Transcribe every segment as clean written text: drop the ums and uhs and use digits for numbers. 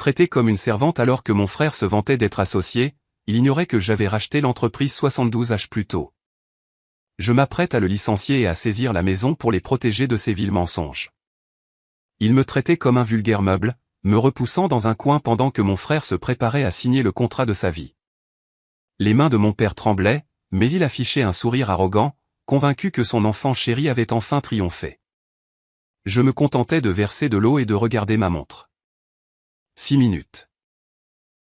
traitait comme une servante alors que mon frère se vantait d'être associé, il ignorait que j'avais racheté l'entreprise 72H plus tôt. Je m'apprête à le licencier et à saisir la maison pour les protéger de ces vils mensonges. Il me traitait comme un vulgaire meuble, me repoussant dans un coin pendant que mon frère se préparait à signer le contrat de sa vie. Les mains de mon père tremblaient, mais il affichait un sourire arrogant, convaincu que son enfant chéri avait enfin triomphé. Je me contentais de verser de l'eau et de regarder ma montre. 6 minutes.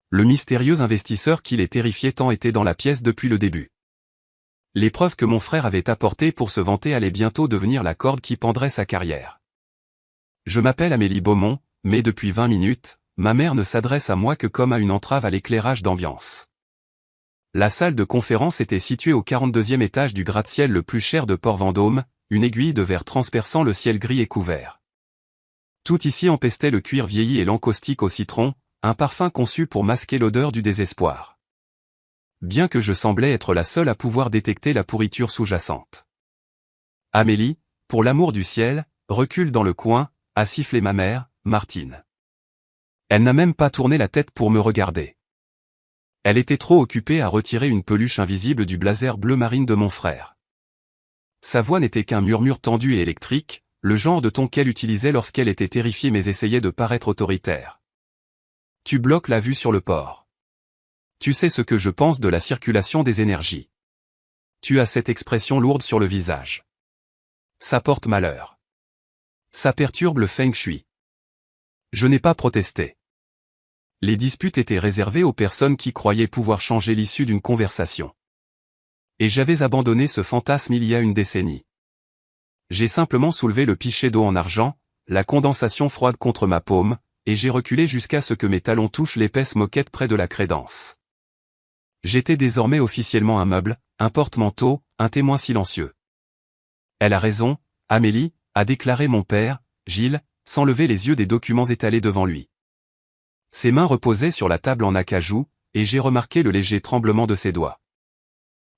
Le mystérieux investisseur qui les terrifiait tant était dans la pièce depuis le début. Les preuves que mon frère avait apportées pour se vanter allaient bientôt devenir la corde qui pendrait sa carrière. Je m'appelle Amélie Beaumont, mais depuis 20 minutes, ma mère ne s'adresse à moi que comme à une entrave à l'éclairage d'ambiance. La salle de conférence était située au 42e étage du gratte-ciel le plus cher de Port-Vendôme, une aiguille de verre transperçant le ciel gris et couvert. Tout ici empestait le cuir vieilli et l'encaustique au citron, un parfum conçu pour masquer l'odeur du désespoir. Bien que je semblais être la seule à pouvoir détecter la pourriture sous-jacente. Amélie, pour l'amour du ciel, recule dans le coin, a sifflé ma mère, Martine. Elle n'a même pas tourné la tête pour me regarder. Elle était trop occupée à retirer une peluche invisible du blazer bleu marine de mon frère. Sa voix n'était qu'un murmure tendu et électrique, le genre de ton qu'elle utilisait lorsqu'elle était terrifiée mais essayait de paraître autoritaire. Tu bloques la vue sur le port. Tu sais ce que je pense de la circulation des énergies. Tu as cette expression lourde sur le visage. Ça porte malheur. Ça perturbe le feng shui. Je n'ai pas protesté. Les disputes étaient réservées aux personnes qui croyaient pouvoir changer l'issue d'une conversation. Et j'avais abandonné ce fantasme il y a une décennie. J'ai simplement soulevé le pichet d'eau en argent, la condensation froide contre ma paume, et j'ai reculé jusqu'à ce que mes talons touchent l'épaisse moquette près de la crédence. J'étais désormais officiellement un meuble, un porte-manteau, un témoin silencieux. Elle a raison, Amélie, a déclaré mon père, Gilles, sans lever les yeux des documents étalés devant lui. Ses mains reposaient sur la table en acajou, et j'ai remarqué le léger tremblement de ses doigts.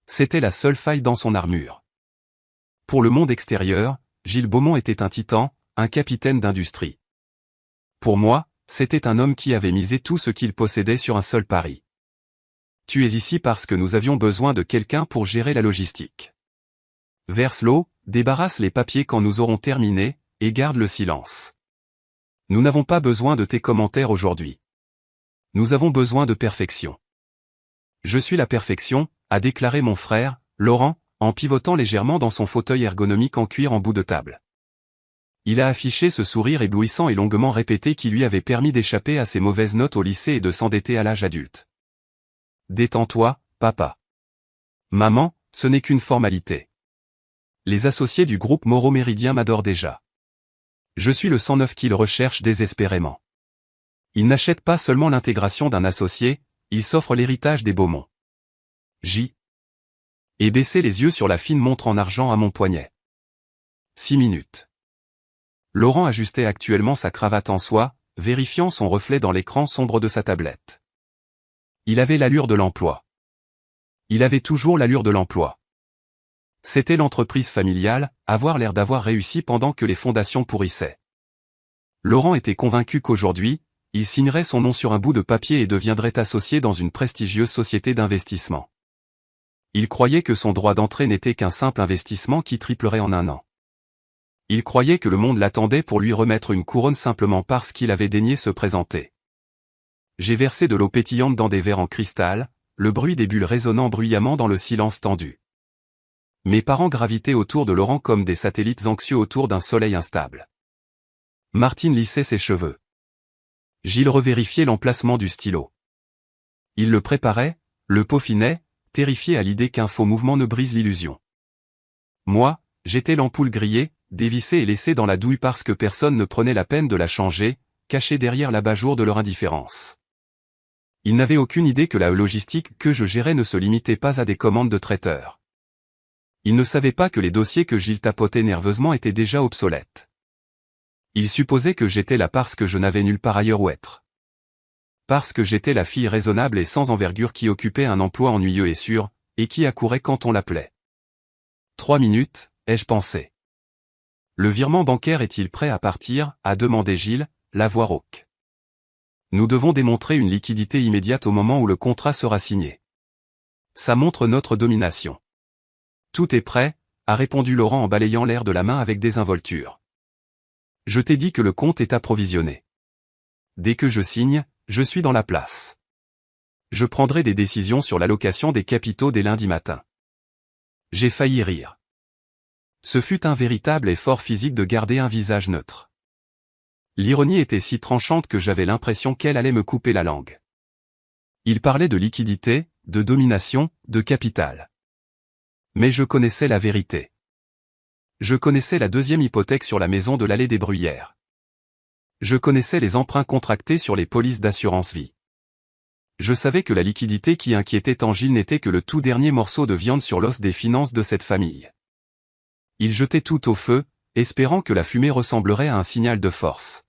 C'était la seule faille dans son armure. Pour le monde extérieur, Gilles Beaumont était un titan, un capitaine d'industrie. Pour moi, c'était un homme qui avait misé tout ce qu'il possédait sur un seul pari. Tu es ici parce que nous avions besoin de quelqu'un pour gérer la logistique. Verse l'eau, débarrasse les papiers quand nous aurons terminé, et garde le silence. Nous n'avons pas besoin de tes commentaires aujourd'hui. Nous avons besoin de perfection. Je suis la perfection, a déclaré mon frère, Laurent, en pivotant légèrement dans son fauteuil ergonomique en cuir en bout de table. Il a affiché ce sourire éblouissant et longuement répété qui lui avait permis d'échapper à ses mauvaises notes au lycée et de s'endetter à l'âge adulte. Détends-toi, papa. Maman, ce n'est qu'une formalité. Les associés du groupe Moro Méridien m'adorent déjà. Je suis le 109 qu'ils recherchent désespérément. Ils n'achètent pas seulement l'intégration d'un associé, ils s'offrent l'héritage des Beaumont. J. Et baisser les yeux sur la fine montre en argent à mon poignet. 6 minutes. Laurent ajustait actuellement sa cravate en soie, vérifiant son reflet dans l'écran sombre de sa tablette. Il avait l'allure de l'emploi. Il avait toujours l'allure de l'emploi. C'était l'entreprise familiale, avoir l'air d'avoir réussi pendant que les fondations pourrissaient. Laurent était convaincu qu'aujourd'hui, il signerait son nom sur un bout de papier et deviendrait associé dans une prestigieuse société d'investissement. Il croyait que son droit d'entrée n'était qu'un simple investissement qui triplerait en un an. Il croyait que le monde l'attendait pour lui remettre une couronne simplement parce qu'il avait daigné se présenter. J'ai versé de l'eau pétillante dans des verres en cristal, le bruit des bulles résonnant bruyamment dans le silence tendu. Mes parents gravitaient autour de Laurent comme des satellites anxieux autour d'un soleil instable. Martine lissait ses cheveux. Gilles revérifiait l'emplacement du stylo. Il le préparait, le peaufinait, terrifié à l'idée qu'un faux mouvement ne brise l'illusion. Moi, j'étais l'ampoule grillée, dévissée et laissée dans la douille parce que personne ne prenait la peine de la changer, cachée derrière l'abat-jour de leur indifférence. Ils n'avaient aucune idée que la logistique que je gérais ne se limitait pas à des commandes de traiteurs. Ils ne savaient pas que les dossiers que Gilles tapotait nerveusement étaient déjà obsolètes. Ils supposaient que j'étais là parce que je n'avais nulle part ailleurs où être. Parce que j'étais la fille raisonnable et sans envergure qui occupait un emploi ennuyeux et sûr, et qui accourait quand on l'appelait. 3 minutes, ai-je pensé. Le virement bancaire est-il prêt à partir, a demandé Gilles, la voix rauque. Nous devons démontrer une liquidité immédiate au moment où le contrat sera signé. Ça montre notre domination. Tout est prêt, a répondu Laurent en balayant l'air de la main avec désinvolture. Je t'ai dit que le compte est approvisionné. Dès que je signe, je suis dans la place. Je prendrai des décisions sur l'allocation des capitaux dès lundi matin. J'ai failli rire. Ce fut un véritable effort physique de garder un visage neutre. L'ironie était si tranchante que j'avais l'impression qu'elle allait me couper la langue. Il parlait de liquidité, de domination, de capital. Mais je connaissais la vérité. Je connaissais la deuxième hypothèque sur la maison de l'allée des Bruyères. Je connaissais les emprunts contractés sur les polices d'assurance vie. Je savais que la liquidité qui inquiétait Tanguy n'était que le tout dernier morceau de viande sur l'os des finances de cette famille. Il jetait tout au feu, espérant que la fumée ressemblerait à un signal de force.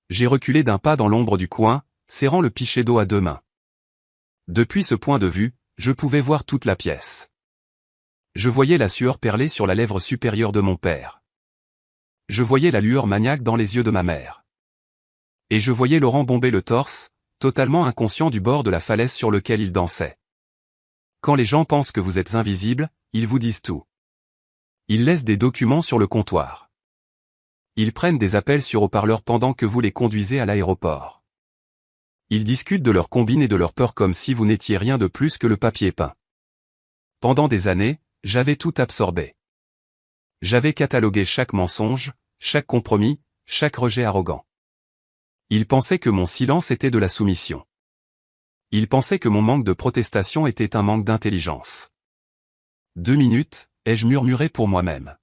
J'ai reculé d'un pas dans l'ombre du coin, serrant le pichet d'eau à deux mains. Depuis ce point de vue, je pouvais voir toute la pièce. Je voyais la sueur perler sur la lèvre supérieure de mon père. Je voyais la lueur maniaque dans les yeux de ma mère. Et je voyais Laurent bomber le torse, totalement inconscient du bord de la falaise sur lequel il dansait. Quand les gens pensent que vous êtes invisible, ils vous disent tout. Ils laissent des documents sur le comptoir. Ils prennent des appels sur haut-parleur pendant que vous les conduisez à l'aéroport. Ils discutent de leurs combines et de leurs peurs comme si vous n'étiez rien de plus que le papier peint. Pendant des années, j'avais tout absorbé. J'avais catalogué chaque mensonge, chaque compromis, chaque rejet arrogant. Ils pensaient que mon silence était de la soumission. Ils pensaient que mon manque de protestation était un manque d'intelligence. 2 minutes, ai-je murmuré pour moi-même.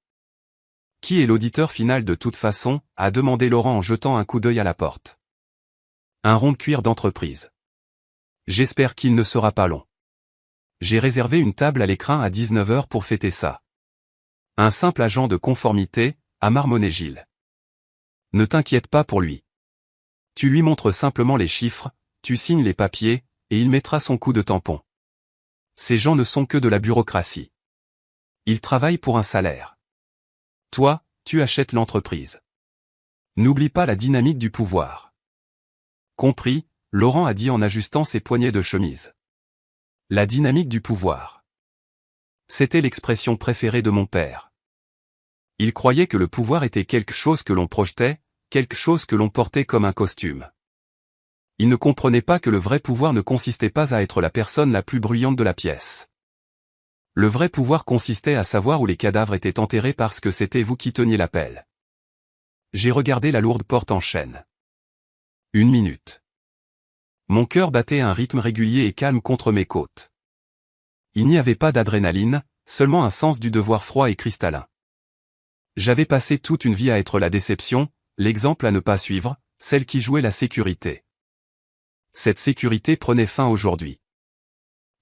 Qui est l'auditeur final de toute façon, a demandé Laurent en jetant un coup d'œil à la porte. Un rond de cuir d'entreprise. J'espère qu'il ne sera pas long. J'ai réservé une table à l'écrin à 19h pour fêter ça. Un simple agent de conformité, a marmonné Gilles. Ne t'inquiète pas pour lui. Tu lui montres simplement les chiffres, tu signes les papiers, et il mettra son coup de tampon. Ces gens ne sont que de la bureaucratie. Ils travaillent pour un salaire. Toi, tu achètes l'entreprise. N'oublie pas la dynamique du pouvoir. Compris, Laurent a dit en ajustant ses poignets de chemise. La dynamique du pouvoir. C'était l'expression préférée de mon père. Il croyait que le pouvoir était quelque chose que l'on projetait, quelque chose que l'on portait comme un costume. Il ne comprenait pas que le vrai pouvoir ne consistait pas à être la personne la plus bruyante de la pièce. Le vrai pouvoir consistait à savoir où les cadavres étaient enterrés parce que c'était vous qui teniez la pelle. J'ai regardé la lourde porte en chêne. 1 minute. Mon cœur battait à un rythme régulier et calme contre mes côtes. Il n'y avait pas d'adrénaline, seulement un sens du devoir froid et cristallin. J'avais passé toute une vie à être la déception, l'exemple à ne pas suivre, celle qui jouait la sécurité. Cette sécurité prenait fin aujourd'hui.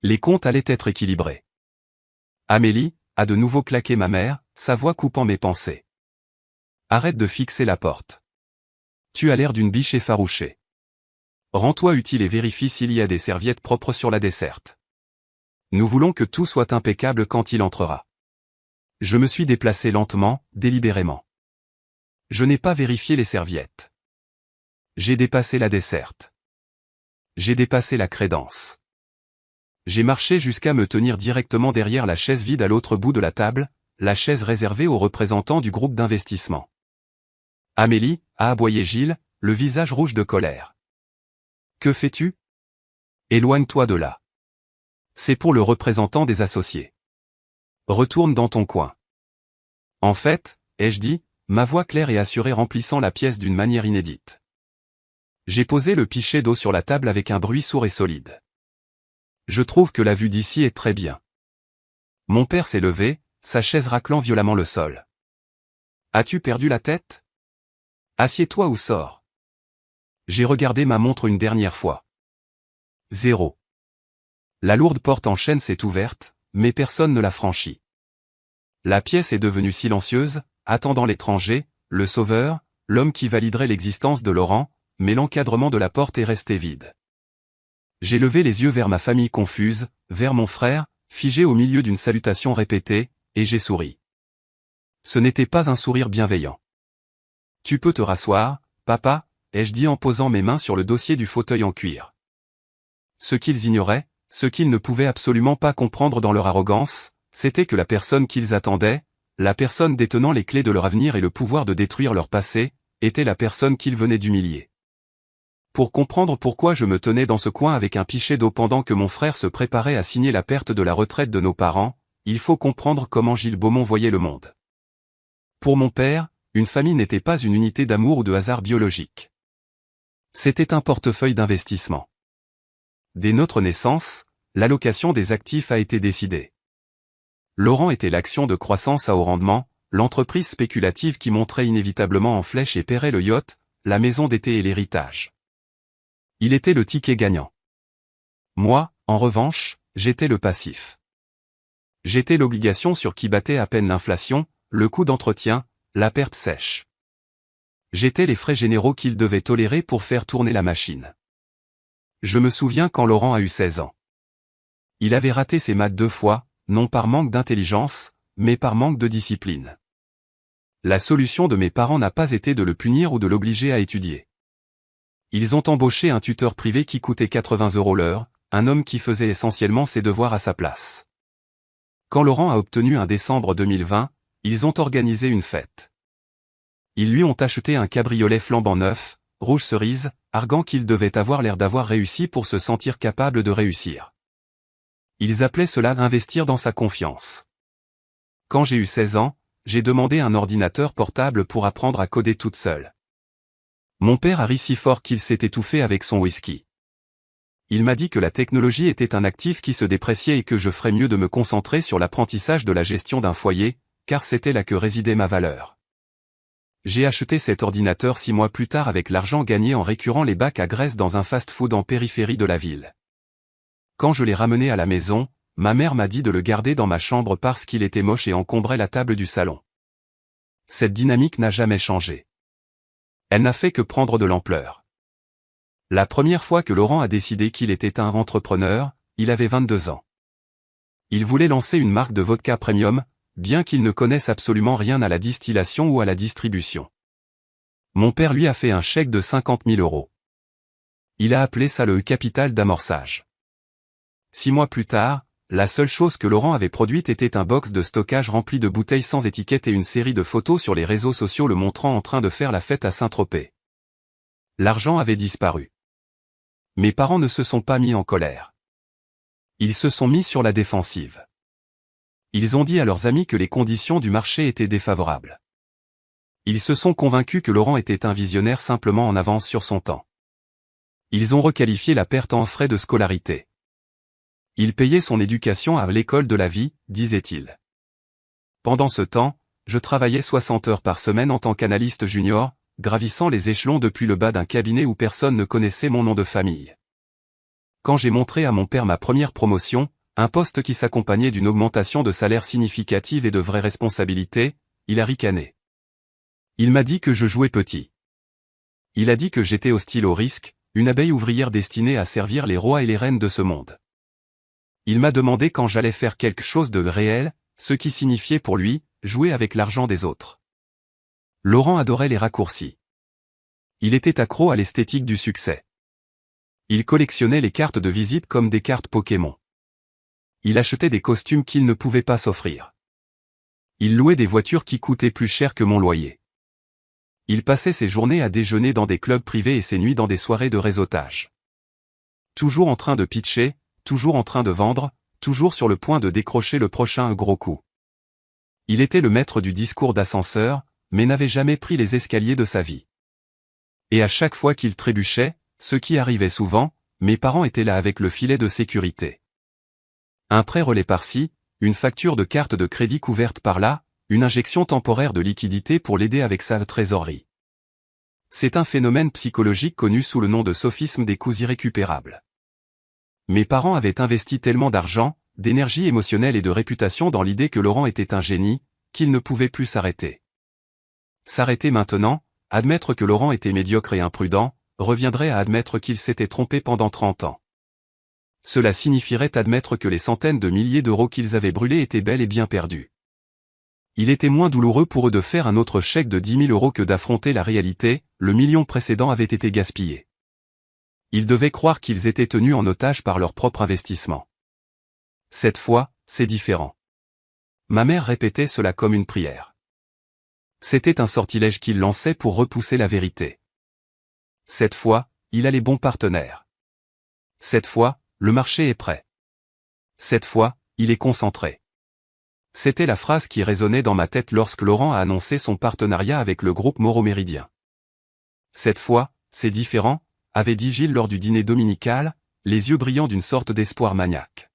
Les comptes allaient être équilibrés. Amélie, a de nouveau claqué ma mère, sa voix coupant mes pensées. Arrête de fixer la porte. Tu as l'air d'une biche effarouchée. Rends-toi utile et vérifie s'il y a des serviettes propres sur la desserte. Nous voulons que tout soit impeccable quand il entrera. Je me suis déplacé lentement, délibérément. Je n'ai pas vérifié les serviettes. J'ai dépassé la desserte. J'ai dépassé la crédence. J'ai marché jusqu'à me tenir directement derrière la chaise vide à l'autre bout de la table, la chaise réservée aux représentants du groupe d'investissement. Amélie, a aboyé Gilles, le visage rouge de colère. Que fais-tu? Éloigne-toi de là. C'est pour le représentant des associés. Retourne dans ton coin. En fait, ai-je dit, ma voix claire et assurée remplissant la pièce d'une manière inédite. J'ai posé le pichet d'eau sur la table avec un bruit sourd et solide. Je trouve que la vue d'ici est très bien. Mon père s'est levé, sa chaise raclant violemment le sol. As-tu perdu la tête? Assieds-toi ou sors. J'ai regardé ma montre une dernière fois. 0. La lourde porte en chêne s'est ouverte, mais personne ne l'a franchie. La pièce est devenue silencieuse, attendant l'étranger, le sauveur, l'homme qui validerait l'existence de Laurent, mais l'encadrement de la porte est resté vide. J'ai levé les yeux vers ma famille confuse, vers mon frère, figé au milieu d'une salutation répétée, et j'ai souri. Ce n'était pas un sourire bienveillant. Tu peux te rasseoir, papa, ai-je dit en posant mes mains sur le dossier du fauteuil en cuir. Ce qu'ils ignoraient, ce qu'ils ne pouvaient absolument pas comprendre dans leur arrogance, c'était que la personne qu'ils attendaient, la personne détenant les clés de leur avenir et le pouvoir de détruire leur passé, était la personne qu'ils venaient d'humilier. Pour comprendre pourquoi je me tenais dans ce coin avec un pichet d'eau pendant que mon frère se préparait à signer la perte de la retraite de nos parents, il faut comprendre comment Gilles Beaumont voyait le monde. Pour mon père, une famille n'était pas une unité d'amour ou de hasard biologique. C'était un portefeuille d'investissement. Dès notre naissance, l'allocation des actifs a été décidée. Laurent était l'action de croissance à haut rendement, l'entreprise spéculative qui monterait inévitablement en flèche et paierait le yacht, la maison d'été et l'héritage. Il était le ticket gagnant. Moi, en revanche, j'étais le passif. J'étais l'obligation sur qui battait à peine l'inflation, le coût d'entretien, la perte sèche. J'étais les frais généraux qu'il devait tolérer pour faire tourner la machine. Je me souviens quand Laurent a eu 16 ans. Il avait raté ses maths 2 fois, non par manque d'intelligence, mais par manque de discipline. La solution de mes parents n'a pas été de le punir ou de l'obliger à étudier. Ils ont embauché un tuteur privé qui coûtait 80 € l'heure, un homme qui faisait essentiellement ses devoirs à sa place. Quand Laurent a obtenu un décembre 2020, ils ont organisé une fête. Ils lui ont acheté un cabriolet flambant neuf, rouge cerise, arguant qu'il devait avoir l'air d'avoir réussi pour se sentir capable de réussir. Ils appelaient cela investir dans sa confiance. Quand j'ai eu 16 ans, j'ai demandé un ordinateur portable pour apprendre à coder toute seule. Mon père a ri si fort qu'il s'est étouffé avec son whisky. Il m'a dit que la technologie était un actif qui se dépréciait et que je ferais mieux de me concentrer sur l'apprentissage de la gestion d'un foyer, car c'était là que résidait ma valeur. J'ai acheté cet ordinateur 6 mois plus tard avec l'argent gagné en récurant les bacs à graisse dans un fast-food en périphérie de la ville. Quand je l'ai ramené à la maison, ma mère m'a dit de le garder dans ma chambre parce qu'il était moche et encombrait la table du salon. Cette dynamique n'a jamais changé. Elle n'a fait que prendre de l'ampleur. La première fois que Laurent a décidé qu'il était un entrepreneur, il avait 22 ans. Il voulait lancer une marque de vodka premium, bien qu'il ne connaisse absolument rien à la distillation ou à la distribution. Mon père lui a fait un chèque de 50 000 €. Il a appelé ça le capital d'amorçage. 6 mois plus tard, la seule chose que Laurent avait produite était un box de stockage rempli de bouteilles sans étiquette et une série de photos sur les réseaux sociaux le montrant en train de faire la fête à Saint-Tropez. L'argent avait disparu. Mes parents ne se sont pas mis en colère. Ils se sont mis sur la défensive. Ils ont dit à leurs amis que les conditions du marché étaient défavorables. Ils se sont convaincus que Laurent était un visionnaire simplement en avance sur son temps. Ils ont requalifié la perte en frais de scolarité. Il payait son éducation à l'école de la vie, disait-il. Pendant ce temps, je travaillais 60 heures par semaine en tant qu'analyste junior, gravissant les échelons depuis le bas d'un cabinet où personne ne connaissait mon nom de famille. Quand j'ai montré à mon père ma première promotion, un poste qui s'accompagnait d'une augmentation de salaire significative et de vraies responsabilités, il a ricané. Il m'a dit que je jouais petit. Il a dit que j'étais hostile au risque, une abeille ouvrière destinée à servir les rois et les reines de ce monde. Il m'a demandé quand j'allais faire quelque chose de réel, ce qui signifiait pour lui, jouer avec l'argent des autres. Laurent adorait les raccourcis. Il était accro à l'esthétique du succès. Il collectionnait les cartes de visite comme des cartes Pokémon. Il achetait des costumes qu'il ne pouvait pas s'offrir. Il louait des voitures qui coûtaient plus cher que mon loyer. Il passait ses journées à déjeuner dans des clubs privés et ses nuits dans des soirées de réseautage. Toujours en train de pitcher, toujours en train de vendre, toujours sur le point de décrocher le prochain gros coup. Il était le maître du discours d'ascenseur, mais n'avait jamais pris les escaliers de sa vie. Et à chaque fois qu'il trébuchait, ce qui arrivait souvent, mes parents étaient là avec le filet de sécurité. Un prêt relais par-ci, une facture de carte de crédit couverte par-là, une injection temporaire de liquidité pour l'aider avec sa trésorerie. C'est un phénomène psychologique connu sous le nom de sophisme des coûts irrécupérables. Mes parents avaient investi tellement d'argent, d'énergie émotionnelle et de réputation dans l'idée que Laurent était un génie, qu'ils ne pouvaient plus s'arrêter. S'arrêter maintenant, admettre que Laurent était médiocre et imprudent, reviendrait à admettre qu'il s'était trompé pendant 30 ans. Cela signifierait admettre que les centaines de milliers d'euros qu'ils avaient brûlés étaient bel et bien perdus. Il était moins douloureux pour eux de faire un autre chèque de 10 000 € que d'affronter la réalité, le million précédent avait été gaspillé. Ils devaient croire qu'ils étaient tenus en otage par leur propre investissement. Cette fois, c'est différent. Ma mère répétait cela comme une prière. C'était un sortilège qu'il lançait pour repousser la vérité. Cette fois, il a les bons partenaires. Cette fois, le marché est prêt. Cette fois, il est concentré. C'était la phrase qui résonnait dans ma tête lorsque Laurent a annoncé son partenariat avec le groupe Moreau Méridien. Cette fois, c'est différent, avait dit Gilles lors du dîner dominical, les yeux brillants d'une sorte d'espoir maniaque.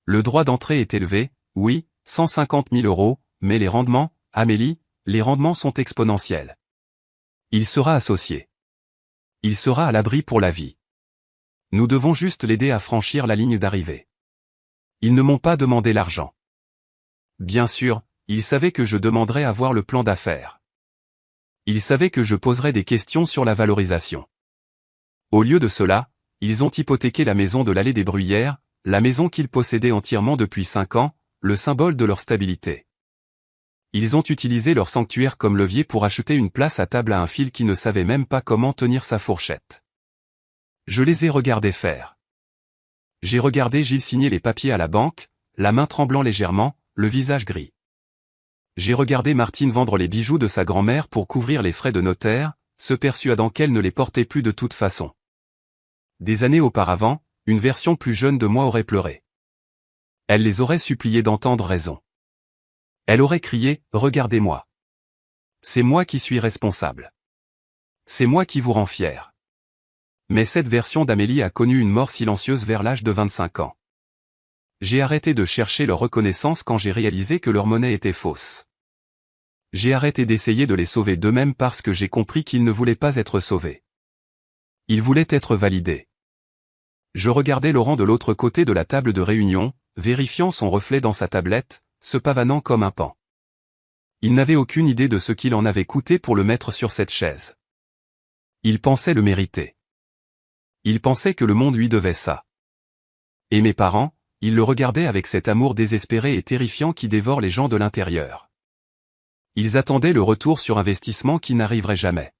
Le droit d'entrée est élevé, oui, 150 000 €, mais les rendements, Amélie, les rendements sont exponentiels. Il sera associé. Il sera à l'abri pour la vie. Nous devons juste l'aider à franchir la ligne d'arrivée. Ils ne m'ont pas demandé l'argent. Bien sûr, ils savaient que je demanderais à voir le plan d'affaires. Ils savaient que je poserais des questions sur la valorisation. Au lieu de cela, ils ont hypothéqué la maison de l'Allée des Bruyères, la maison qu'ils possédaient entièrement depuis 5 ans, le symbole de leur stabilité. Ils ont utilisé leur sanctuaire comme levier pour acheter une place à table à un fil qui ne savait même pas comment tenir sa fourchette. Je les ai regardés faire. J'ai regardé Gilles signer les papiers à la banque, la main tremblant légèrement, le visage gris. J'ai regardé Martine vendre les bijoux de sa grand-mère pour couvrir les frais de notaire, se persuadant qu'elle ne les portait plus de toute façon. Des années auparavant, une version plus jeune de moi aurait pleuré. Elle les aurait suppliés d'entendre raison. Elle aurait crié « Regardez-moi. C'est moi qui suis responsable. C'est moi qui vous rend fier. » Mais cette version d'Amélie a connu une mort silencieuse vers l'âge de 25 ans. J'ai arrêté de chercher leur reconnaissance quand j'ai réalisé que leur monnaie était fausse. J'ai arrêté d'essayer de les sauver d'eux-mêmes parce que j'ai compris qu'ils ne voulaient pas être sauvés. Ils voulaient être validés. Je regardais Laurent de l'autre côté de la table de réunion, vérifiant son reflet dans sa tablette, se pavanant comme un paon. Il n'avait aucune idée de ce qu'il en avait coûté pour le mettre sur cette chaise. Il pensait le mériter. Il pensait que le monde lui devait ça. Et mes parents, ils le regardaient avec cet amour désespéré et terrifiant qui dévore les gens de l'intérieur. Ils attendaient le retour sur investissement qui n'arriverait jamais.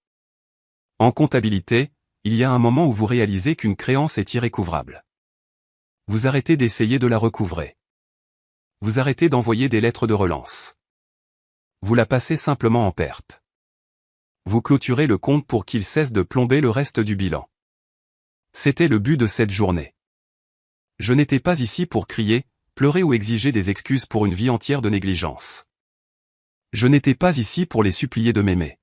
En comptabilité, il y a un moment où vous réalisez qu'une créance est irrécouvrable. Vous arrêtez d'essayer de la recouvrer. Vous arrêtez d'envoyer des lettres de relance. Vous la passez simplement en perte. Vous clôturez le compte pour qu'il cesse de plomber le reste du bilan. C'était le but de cette journée. Je n'étais pas ici pour crier, pleurer ou exiger des excuses pour une vie entière de négligence. Je n'étais pas ici pour les supplier de m'aimer.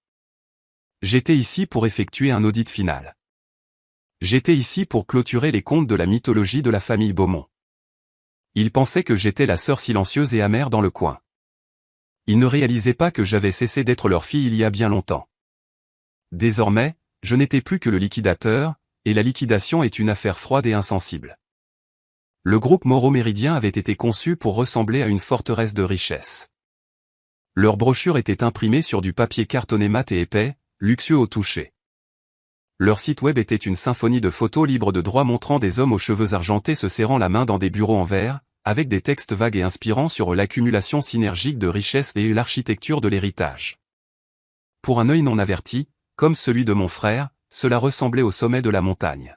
J'étais ici pour effectuer un audit final. J'étais ici pour clôturer les comptes de la mythologie de la famille Beaumont. Ils pensaient que j'étais la sœur silencieuse et amère dans le coin. Ils ne réalisaient pas que j'avais cessé d'être leur fille il y a bien longtemps. Désormais, je n'étais plus que le liquidateur, et la liquidation est une affaire froide et insensible. Le groupe Moreau Méridien avait été conçu pour ressembler à une forteresse de richesse. Leurs brochures étaient imprimées sur du papier cartonné mat et épais, luxueux au toucher. Leur site web était une symphonie de photos libres de droit montrant des hommes aux cheveux argentés se serrant la main dans des bureaux en verre, avec des textes vagues et inspirants sur l'accumulation synergique de richesses et l'architecture de l'héritage. Pour un œil non averti, comme celui de mon frère, cela ressemblait au sommet de la montagne.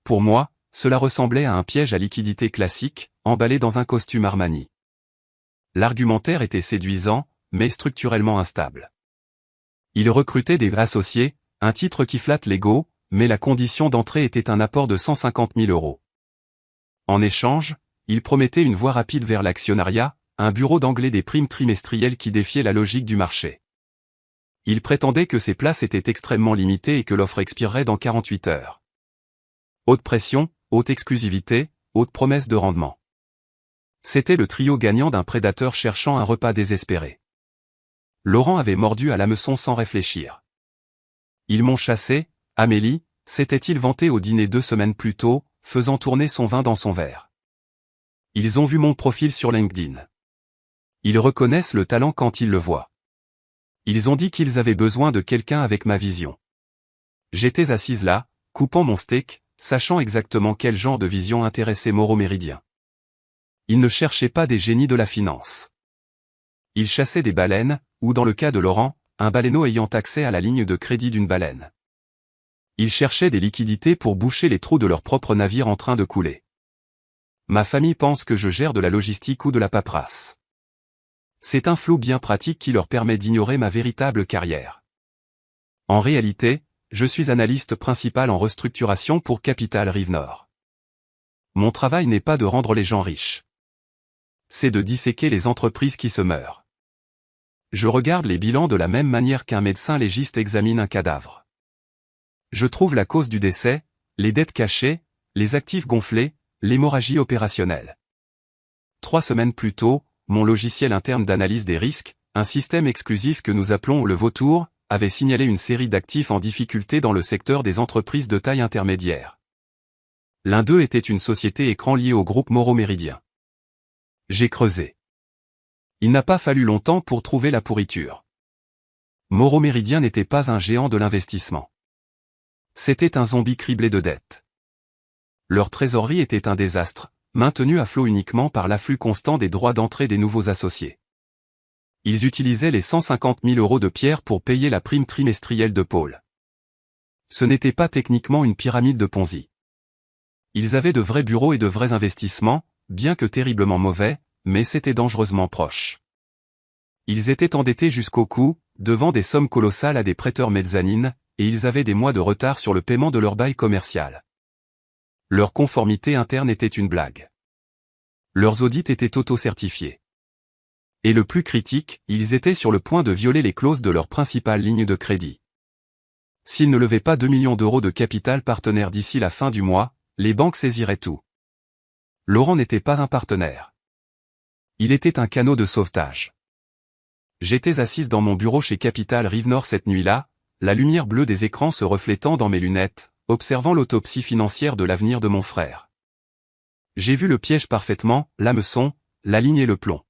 Pour moi, cela ressemblait à un piège à liquidité classique, emballé dans un costume Armani. L'argumentaire était séduisant, mais structurellement instable. Il recrutait des associés, un titre qui flatte l'ego, mais la condition d'entrée était un apport de 150 000 €. En échange, il promettait une voie rapide vers l'actionnariat, un bureau d'anglais des primes trimestrielles qui défiait la logique du marché. Il prétendait que ces places étaient extrêmement limitées et que l'offre expirerait dans 48 heures. Haute pression, haute exclusivité, haute promesse de rendement. C'était le trio gagnant d'un prédateur cherchant un repas désespéré. Laurent avait mordu à l'hameçon sans réfléchir. Ils m'ont chassé, Amélie, s'était-il vanté au dîner 2 semaines plus tôt, faisant tourner son vin dans son verre. Ils ont vu mon profil sur LinkedIn. Ils reconnaissent le talent quand ils le voient. Ils ont dit qu'ils avaient besoin de quelqu'un avec ma vision. J'étais assise là, coupant mon steak, sachant exactement quel genre de vision intéressait Moreau Méridien. Ils ne cherchaient pas des génies de la finance. Ils chassaient des baleines, ou dans le cas de Laurent, un baleineau ayant accès à la ligne de crédit d'une baleine. Ils cherchaient des liquidités pour boucher les trous de leur propre navire en train de couler. Ma famille pense que je gère de la logistique ou de la paperasse. C'est un flou bien pratique qui leur permet d'ignorer ma véritable carrière. En réalité, je suis analyste principal en restructuration pour Capital Rive Nord. Mon travail n'est pas de rendre les gens riches. C'est de disséquer les entreprises qui se meurent. Je regarde les bilans de la même manière qu'un médecin légiste examine un cadavre. Je trouve la cause du décès, les dettes cachées, les actifs gonflés, l'hémorragie opérationnelle. 3 semaines plus tôt, mon logiciel interne d'analyse des risques, un système exclusif que nous appelons le Vautour, avait signalé une série d'actifs en difficulté dans le secteur des entreprises de taille intermédiaire. L'un d'eux était une société écran liée au groupe Mauro Méridien. J'ai creusé. Il n'a pas fallu longtemps pour trouver la pourriture. Mauro Méridien n'était pas un géant de l'investissement. C'était un zombie criblé de dettes. Leur trésorerie était un désastre, maintenu à flot uniquement par l'afflux constant des droits d'entrée des nouveaux associés. Ils utilisaient les 150 000 € de Pierre pour payer la prime trimestrielle de Paul. Ce n'était pas techniquement une pyramide de Ponzi. Ils avaient de vrais bureaux et de vrais investissements, bien que terriblement mauvais, mais c'était dangereusement proche. Ils étaient endettés jusqu'au cou, devant des sommes colossales à des prêteurs mezzanines, et ils avaient des mois de retard sur le paiement de leur bail commercial. Leur conformité interne était une blague. Leurs audits étaient auto-certifiés. Et le plus critique, ils étaient sur le point de violer les clauses de leur principale ligne de crédit. S'ils ne levaient pas 2 millions d'euros de capital partenaire d'ici la fin du mois, les banques saisiraient tout. Laurent n'était pas un partenaire. Il était un canot de sauvetage. J'étais assise dans mon bureau chez Capital Rive Nord cette nuit-là, la lumière bleue des écrans se reflétant dans mes lunettes, observant l'autopsie financière de l'avenir de mon frère. J'ai vu le piège parfaitement, l'hameçon, la ligne et le plomb.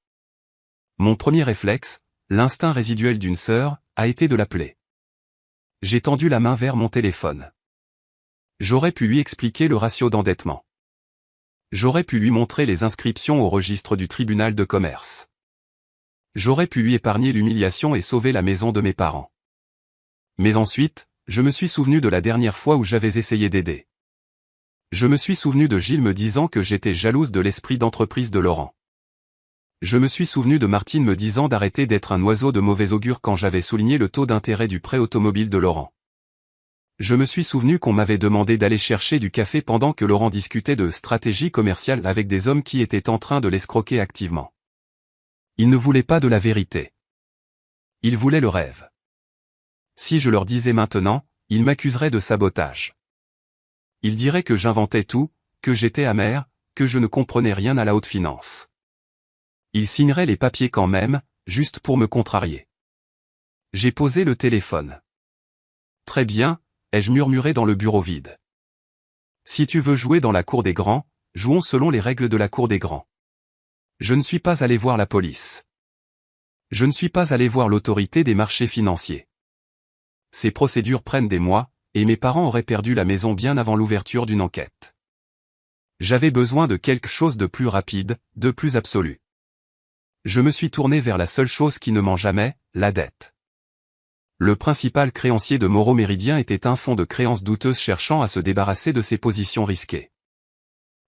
Mon premier réflexe, l'instinct résiduel d'une sœur, a été de l'appeler. J'ai tendu la main vers mon téléphone. J'aurais pu lui expliquer le ratio d'endettement. J'aurais pu lui montrer les inscriptions au registre du tribunal de commerce. J'aurais pu lui épargner l'humiliation et sauver la maison de mes parents. Mais ensuite, je me suis souvenu de la dernière fois où j'avais essayé d'aider. Je me suis souvenu de Gilles me disant que j'étais jalouse de l'esprit d'entreprise de Laurent. Je me suis souvenu de Martine me disant d'arrêter d'être un oiseau de mauvais augure quand j'avais souligné le taux d'intérêt du prêt automobile de Laurent. Je me suis souvenu qu'on m'avait demandé d'aller chercher du café pendant que Laurent discutait de stratégie commerciale avec des hommes qui étaient en train de l'escroquer activement. Ils ne voulaient pas de la vérité. Ils voulaient le rêve. Si je leur disais maintenant, ils m'accuseraient de sabotage. Ils diraient que j'inventais tout, que j'étais amer, que je ne comprenais rien à la haute finance. Ils signeraient les papiers quand même, juste pour me contrarier. J'ai posé le téléphone. Très bien, ai-je murmuré dans le bureau vide. Si tu veux jouer dans la cour des grands, jouons selon les règles de la cour des grands. Je ne suis pas allé voir la police. Je ne suis pas allé voir l'autorité des marchés financiers. Ces procédures prennent des mois, et mes parents auraient perdu la maison bien avant l'ouverture d'une enquête. J'avais besoin de quelque chose de plus rapide, de plus absolu. Je me suis tourné vers la seule chose qui ne ment jamais, la dette. Le principal créancier de Mauro Méridien était un fonds de créances douteuses cherchant à se débarrasser de ses positions risquées.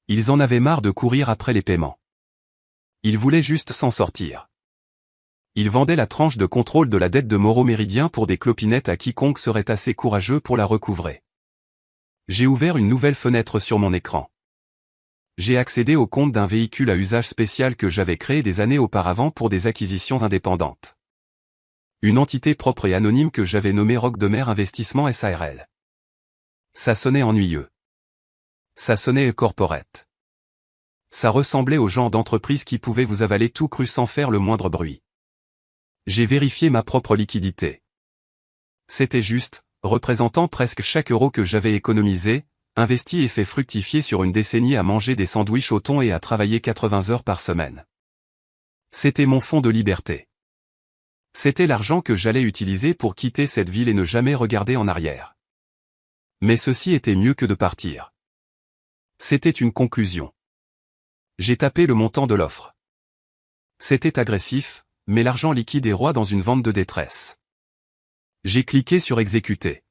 Ils en avaient marre de courir après les paiements. Ils voulaient juste s'en sortir. Ils vendaient la tranche de contrôle de la dette de Mauro Méridien pour des clopinettes à quiconque serait assez courageux pour la recouvrer. J'ai ouvert une nouvelle fenêtre sur mon écran. J'ai accédé au compte d'un véhicule à usage spécial que j'avais créé des années auparavant pour des acquisitions indépendantes. Une entité propre et anonyme que j'avais nommée Roc de Mer Investissement SARL. Ça sonnait ennuyeux. Ça sonnait corporate. Ça ressemblait au genre d'entreprise qui pouvait vous avaler tout cru sans faire le moindre bruit. J'ai vérifié ma propre liquidité. C'était juste, représentant presque chaque euro que j'avais économisé, investi et fait fructifier sur une décennie à manger des sandwichs au thon et à travailler 80 heures par semaine. C'était mon fonds de liberté. C'était l'argent que j'allais utiliser pour quitter cette ville et ne jamais regarder en arrière. Mais ceci était mieux que de partir. C'était une conclusion. J'ai tapé le montant de l'offre. C'était agressif, mais l'argent liquide est roi dans une vente de détresse. J'ai cliqué sur exécuter.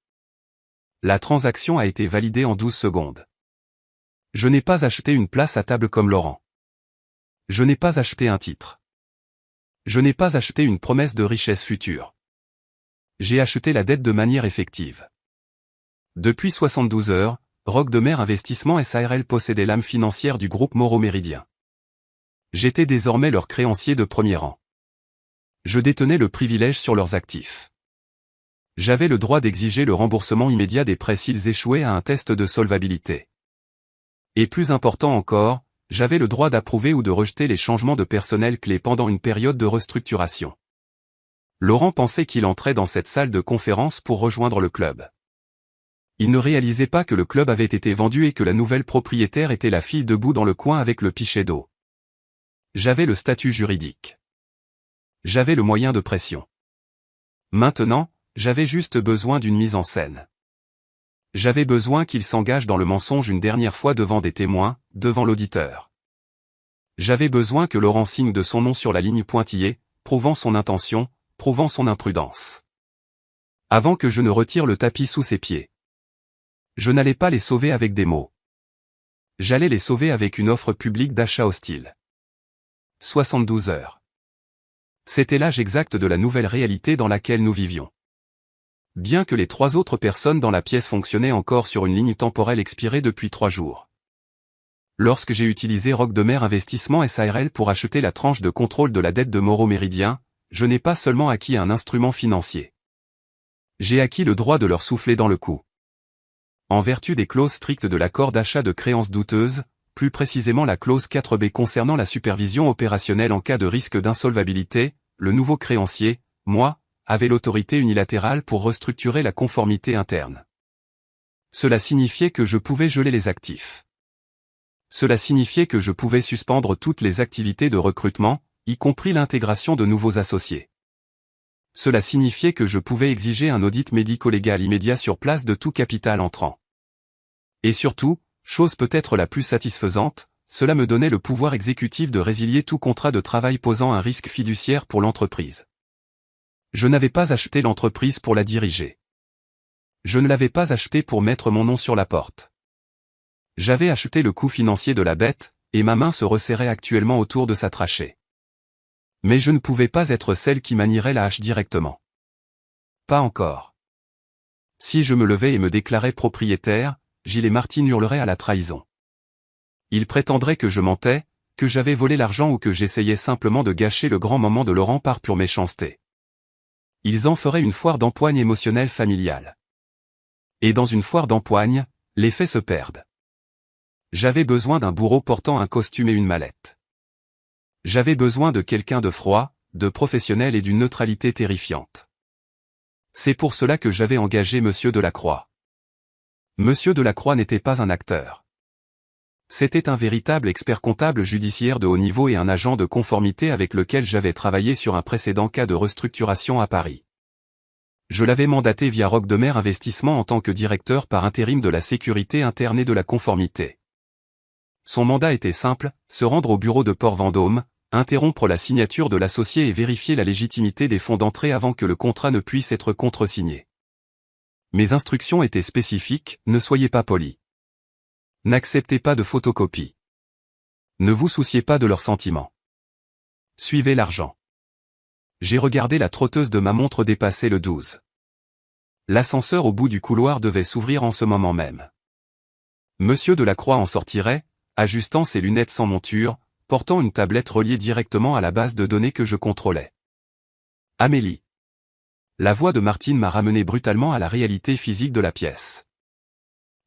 La transaction a été validée en 12 secondes. Je n'ai pas acheté une place à table comme Laurent. Je n'ai pas acheté un titre. Je n'ai pas acheté une promesse de richesse future. J'ai acheté la dette de manière effective. Depuis 72 heures, Roc de Mer Investissement SARL possédait l'âme financière du groupe Moreau Méridien. J'étais désormais leur créancier de premier rang. Je détenais le privilège sur leurs actifs. J'avais le droit d'exiger le remboursement immédiat des prêts s'ils échouaient à un test de solvabilité. Et plus important encore, j'avais le droit d'approuver ou de rejeter les changements de personnel clés pendant une période de restructuration. Laurent pensait qu'il entrait dans cette salle de conférence pour rejoindre le club. Il ne réalisait pas que le club avait été vendu et que la nouvelle propriétaire était la fille debout dans le coin avec le pichet d'eau. J'avais le statut juridique. J'avais le moyen de pression. Maintenant, j'avais juste besoin d'une mise en scène. J'avais besoin qu'il s'engage dans le mensonge une dernière fois devant des témoins, devant l'auditeur. J'avais besoin que Laurent signe de son nom sur la ligne pointillée, prouvant son intention, prouvant son imprudence. Avant que je ne retire le tapis sous ses pieds. Je n'allais pas les sauver avec des mots. J'allais les sauver avec une offre publique d'achat hostile. 72 heures. C'était l'âge exact de la nouvelle réalité dans laquelle nous vivions. Bien que les 3 autres personnes dans la pièce fonctionnaient encore sur une ligne temporelle expirée depuis 3 jours. Lorsque j'ai utilisé Roc de Mer Investissement SARL pour acheter la tranche de contrôle de la dette de Moreau Méridien, je n'ai pas seulement acquis un instrument financier. J'ai acquis le droit de leur souffler dans le cou. En vertu des clauses strictes de l'accord d'achat de créances douteuses, plus précisément la clause 4B concernant la supervision opérationnelle en cas de risque d'insolvabilité, le nouveau créancier, moi, avait l'autorité unilatérale pour restructurer la conformité interne. Cela signifiait que je pouvais geler les actifs. Cela signifiait que je pouvais suspendre toutes les activités de recrutement, y compris l'intégration de nouveaux associés. Cela signifiait que je pouvais exiger un audit médico-légal immédiat sur place de tout capital entrant. Et surtout, chose peut-être la plus satisfaisante, cela me donnait le pouvoir exécutif de résilier tout contrat de travail posant un risque fiduciaire pour l'entreprise. Je n'avais pas acheté l'entreprise pour la diriger. Je ne l'avais pas acheté pour mettre mon nom sur la porte. J'avais acheté le coût financier de la bête, et ma main se resserrait actuellement autour de sa trachée. Mais je ne pouvais pas être celle qui manierait la hache directement. Pas encore. Si je me levais et me déclarais propriétaire, Gilles et Martine hurleraient à la trahison. Ils prétendraient que je mentais, que j'avais volé l'argent ou que j'essayais simplement de gâcher le grand moment de Laurent par pure méchanceté. Ils en feraient une foire d'empoigne émotionnelle familiale. Et dans une foire d'empoigne, les faits se perdent. J'avais besoin d'un bourreau portant un costume et une mallette. J'avais besoin de quelqu'un de froid, de professionnel et d'une neutralité terrifiante. C'est pour cela que j'avais engagé Monsieur Delacroix. Monsieur Delacroix n'était pas un acteur. C'était un véritable expert comptable judiciaire de haut niveau et un agent de conformité avec lequel j'avais travaillé sur un précédent cas de restructuration à Paris. Je l'avais mandaté via Roc de Mer Investissement en tant que directeur par intérim de la sécurité interne et de la conformité. Son mandat était simple, se rendre au bureau de Port-Vendôme, interrompre la signature de l'associé et vérifier la légitimité des fonds d'entrée avant que le contrat ne puisse être contresigné. Mes instructions étaient spécifiques, ne soyez pas polis. N'acceptez pas de photocopies. Ne vous souciez pas de leurs sentiments. Suivez l'argent. J'ai regardé la trotteuse de ma montre dépasser le 12. L'ascenseur au bout du couloir devait s'ouvrir en ce moment même. Monsieur Delacroix en sortirait, ajustant ses lunettes sans monture, portant une tablette reliée directement à la base de données que je contrôlais. Amélie. La voix de Martine m'a ramené brutalement à la réalité physique de la pièce.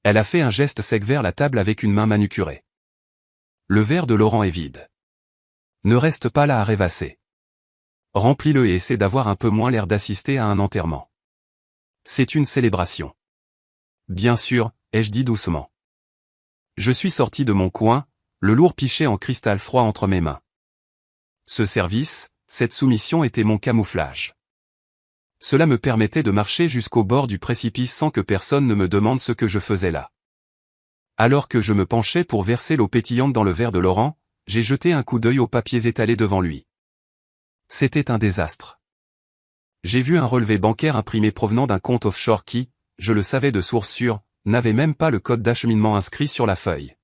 Elle a fait un geste sec vers la table avec une main manucurée. Le verre de Laurent est vide. Ne reste pas là à rêvasser. Remplis-le et essaie d'avoir un peu moins l'air d'assister à un enterrement. C'est une célébration. Bien sûr, ai-je dit doucement. Je suis sorti de mon coin, le lourd pichet en cristal froid entre mes mains. Ce service, cette soumission était mon camouflage. Cela me permettait de marcher jusqu'au bord du précipice sans que personne ne me demande ce que je faisais là. Alors que je me penchais pour verser l'eau pétillante dans le verre de Laurent, j'ai jeté un coup d'œil aux papiers étalés devant lui. C'était un désastre. J'ai vu un relevé bancaire imprimé provenant d'un compte offshore qui, je le savais de source sûre, n'avait même pas le code d'acheminement inscrit sur la feuille.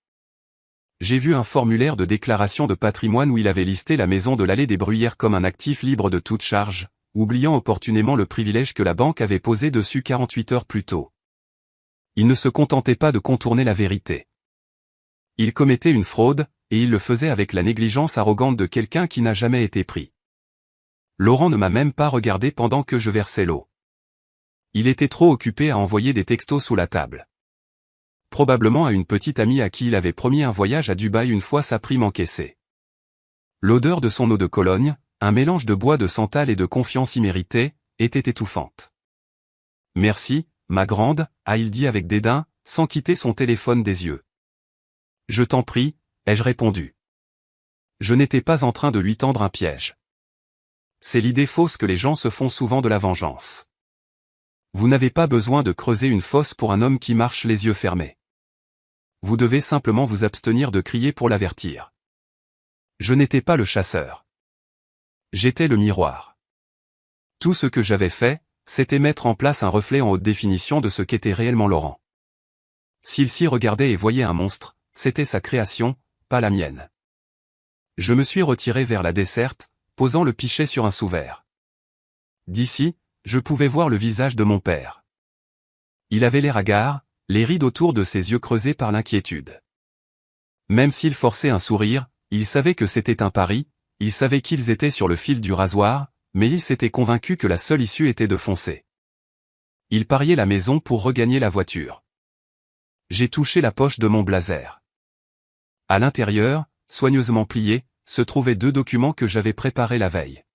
J'ai vu un formulaire de déclaration de patrimoine où il avait listé la maison de l'Allée des Bruyères comme un actif libre de toute charge, oubliant opportunément le privilège que la banque avait posé dessus 48 heures plus tôt. Il ne se contentait pas de contourner la vérité. Il commettait une fraude, et il le faisait avec la négligence arrogante de quelqu'un qui n'a jamais été pris. Laurent ne m'a même pas regardé pendant que je versais l'eau. Il était trop occupé à envoyer des textos sous la table. Probablement à une petite amie à qui il avait promis un voyage à Dubaï une fois sa prime encaissée. L'odeur de son eau de Cologne, un mélange de bois de santal et de confiance imméritée, était étouffante. « Merci, ma grande », a-t-il dit avec dédain, sans quitter son téléphone des yeux. « Je t'en prie », ai-je répondu. Je n'étais pas en train de lui tendre un piège. C'est l'idée fausse que les gens se font souvent de la vengeance. Vous n'avez pas besoin de creuser une fosse pour un homme qui marche les yeux fermés. Vous devez simplement vous abstenir de crier pour l'avertir. Je n'étais pas le chasseur. J'étais le miroir. Tout ce que j'avais fait, c'était mettre en place un reflet en haute définition de ce qu'était réellement Laurent. S'il s'y regardait et voyait un monstre, c'était sa création, pas la mienne. Je me suis retiré vers la desserte, posant le pichet sur un sous-verre. D'ici, je pouvais voir le visage de mon père. Il avait l'air hagard, les rides autour de ses yeux creusés par l'inquiétude. Même s'il forçait un sourire, il savait que c'était un pari, il savait qu'ils étaient sur le fil du rasoir, mais il s'était convaincu que la seule issue était de foncer. Il pariait la maison pour regagner la voiture. J'ai touché la poche de mon blazer. À l'intérieur, soigneusement pliés, se trouvaient 2 documents que j'avais préparés la veille.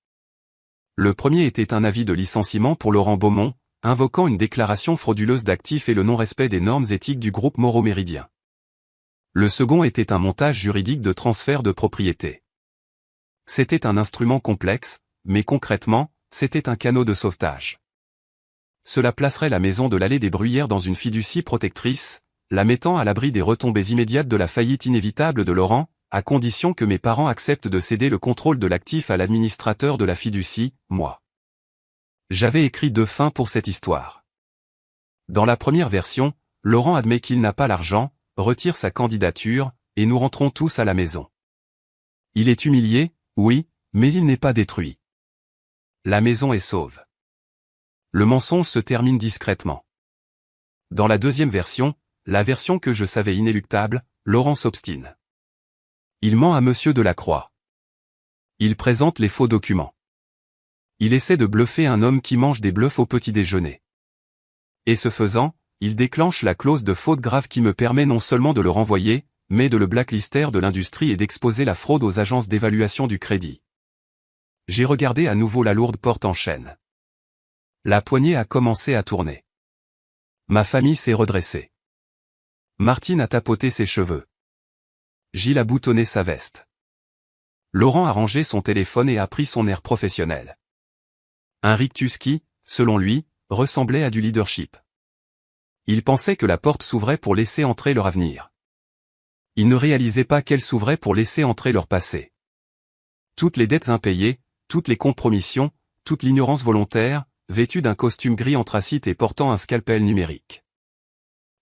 Le premier était un avis de licenciement pour Laurent Beaumont, invoquant une déclaration frauduleuse d'actifs et le non-respect des normes éthiques du groupe Moreau-Méridien. Le second était un montage juridique de transfert de propriété. C'était un instrument complexe, mais concrètement, c'était un canot de sauvetage. Cela placerait la maison de l'Allée des Bruyères dans une fiducie protectrice, la mettant à l'abri des retombées immédiates de la faillite inévitable de Laurent, à condition que mes parents acceptent de céder le contrôle de l'actif à l'administrateur de la fiducie, moi. J'avais écrit 2 fins pour cette histoire. Dans la première version, Laurent admet qu'il n'a pas l'argent, retire sa candidature, et nous rentrons tous à la maison. Il est humilié, oui, mais il n'est pas détruit. La maison est sauve. Le mensonge se termine discrètement. Dans la deuxième version, la version que je savais inéluctable, Laurent s'obstine. Il ment à Monsieur Delacroix. Il présente les faux documents. Il essaie de bluffer un homme qui mange des bluffs au petit déjeuner. Et ce faisant, il déclenche la clause de faute grave qui me permet non seulement de le renvoyer, mais de le blacklister de l'industrie et d'exposer la fraude aux agences d'évaluation du crédit. J'ai regardé à nouveau la lourde porte en chêne. La poignée a commencé à tourner. Ma famille s'est redressée. Martine a tapoté ses cheveux. Gilles a boutonné sa veste. Laurent a rangé son téléphone et a pris son air professionnel. Un rictus qui, selon lui, ressemblait à du leadership. Il pensait que la porte s'ouvrait pour laisser entrer leur avenir. Il ne réalisait pas qu'elle s'ouvrait pour laisser entrer leur passé. Toutes les dettes impayées, toutes les compromissions, toute l'ignorance volontaire, vêtu d'un costume gris anthracite et portant un scalpel numérique.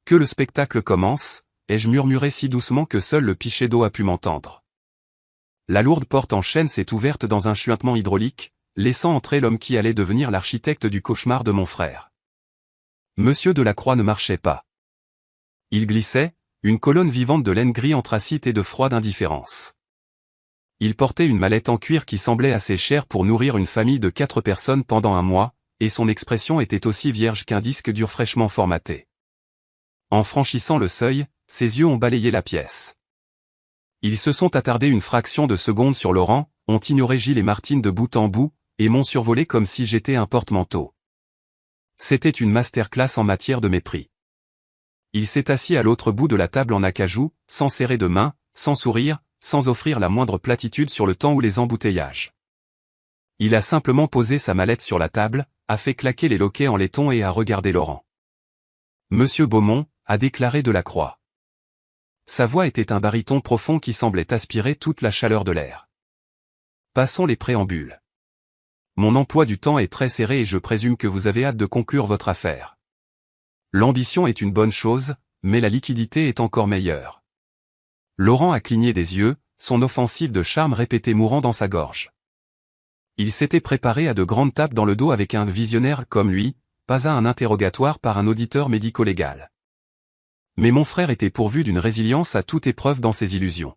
Que le spectacle commence, ai-je murmuré si doucement que seul le pichet d'eau a pu m'entendre. La lourde porte en chêne s'est ouverte dans un chuintement hydraulique, laissant entrer l'homme qui allait devenir l'architecte du cauchemar de mon frère. Monsieur Delacroix ne marchait pas. Il glissait, une colonne vivante de laine gris anthracite et de froide indifférence. Il portait une mallette en cuir qui semblait assez chère pour nourrir une famille de 4 personnes pendant un mois, et son expression était aussi vierge qu'un disque dur fraîchement formaté. En franchissant le seuil, ses yeux ont balayé la pièce. Ils se sont attardés une fraction de seconde sur Laurent, ont ignoré Gilles et Martine de bout en bout, et m'ont survolé comme si j'étais un porte-manteau. C'était une masterclass en matière de mépris. Il s'est assis à l'autre bout de la table en acajou, sans serrer de main, sans sourire, sans offrir la moindre platitude sur le temps ou les embouteillages. Il a simplement posé sa mallette sur la table, a fait claquer les loquets en laiton et a regardé Laurent. Monsieur Beaumont, a déclaré Delacroix. Sa voix était un baryton profond qui semblait aspirer toute la chaleur de l'air. Passons les préambules. Mon emploi du temps est très serré et je présume que vous avez hâte de conclure votre affaire. L'ambition est une bonne chose, mais la liquidité est encore meilleure. Laurent a cligné des yeux, son offensive de charme répétait mourant dans sa gorge. Il s'était préparé à de grandes tapes dans le dos avec un visionnaire comme lui, pas à un interrogatoire par un auditeur médico-légal. Mais mon frère était pourvu d'une résilience à toute épreuve dans ses illusions.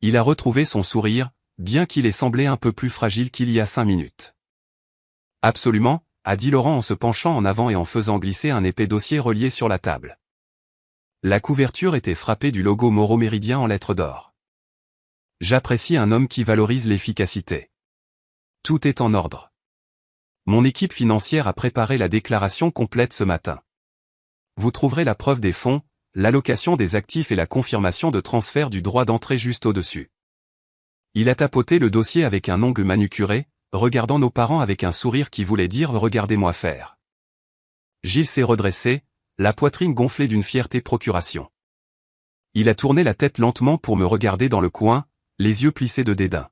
Il a retrouvé son sourire, bien qu'il ait semblé un peu plus fragile qu'il y a 5 minutes. Absolument, a dit Laurent en se penchant en avant et en faisant glisser un épais dossier relié sur la table. La couverture était frappée du logo Moreau Méridien en lettres d'or. J'apprécie un homme qui valorise l'efficacité. Tout est en ordre. Mon équipe financière a préparé la déclaration complète ce matin. Vous trouverez la preuve des fonds, l'allocation des actifs et la confirmation de transfert du droit d'entrée juste au-dessus. Il a tapoté le dossier avec un ongle manucuré, regardant nos parents avec un sourire qui voulait dire « Regardez-moi faire ». Gilles s'est redressé, la poitrine gonflée d'une fierté procuration. Il a tourné la tête lentement pour me regarder dans le coin, les yeux plissés de dédain.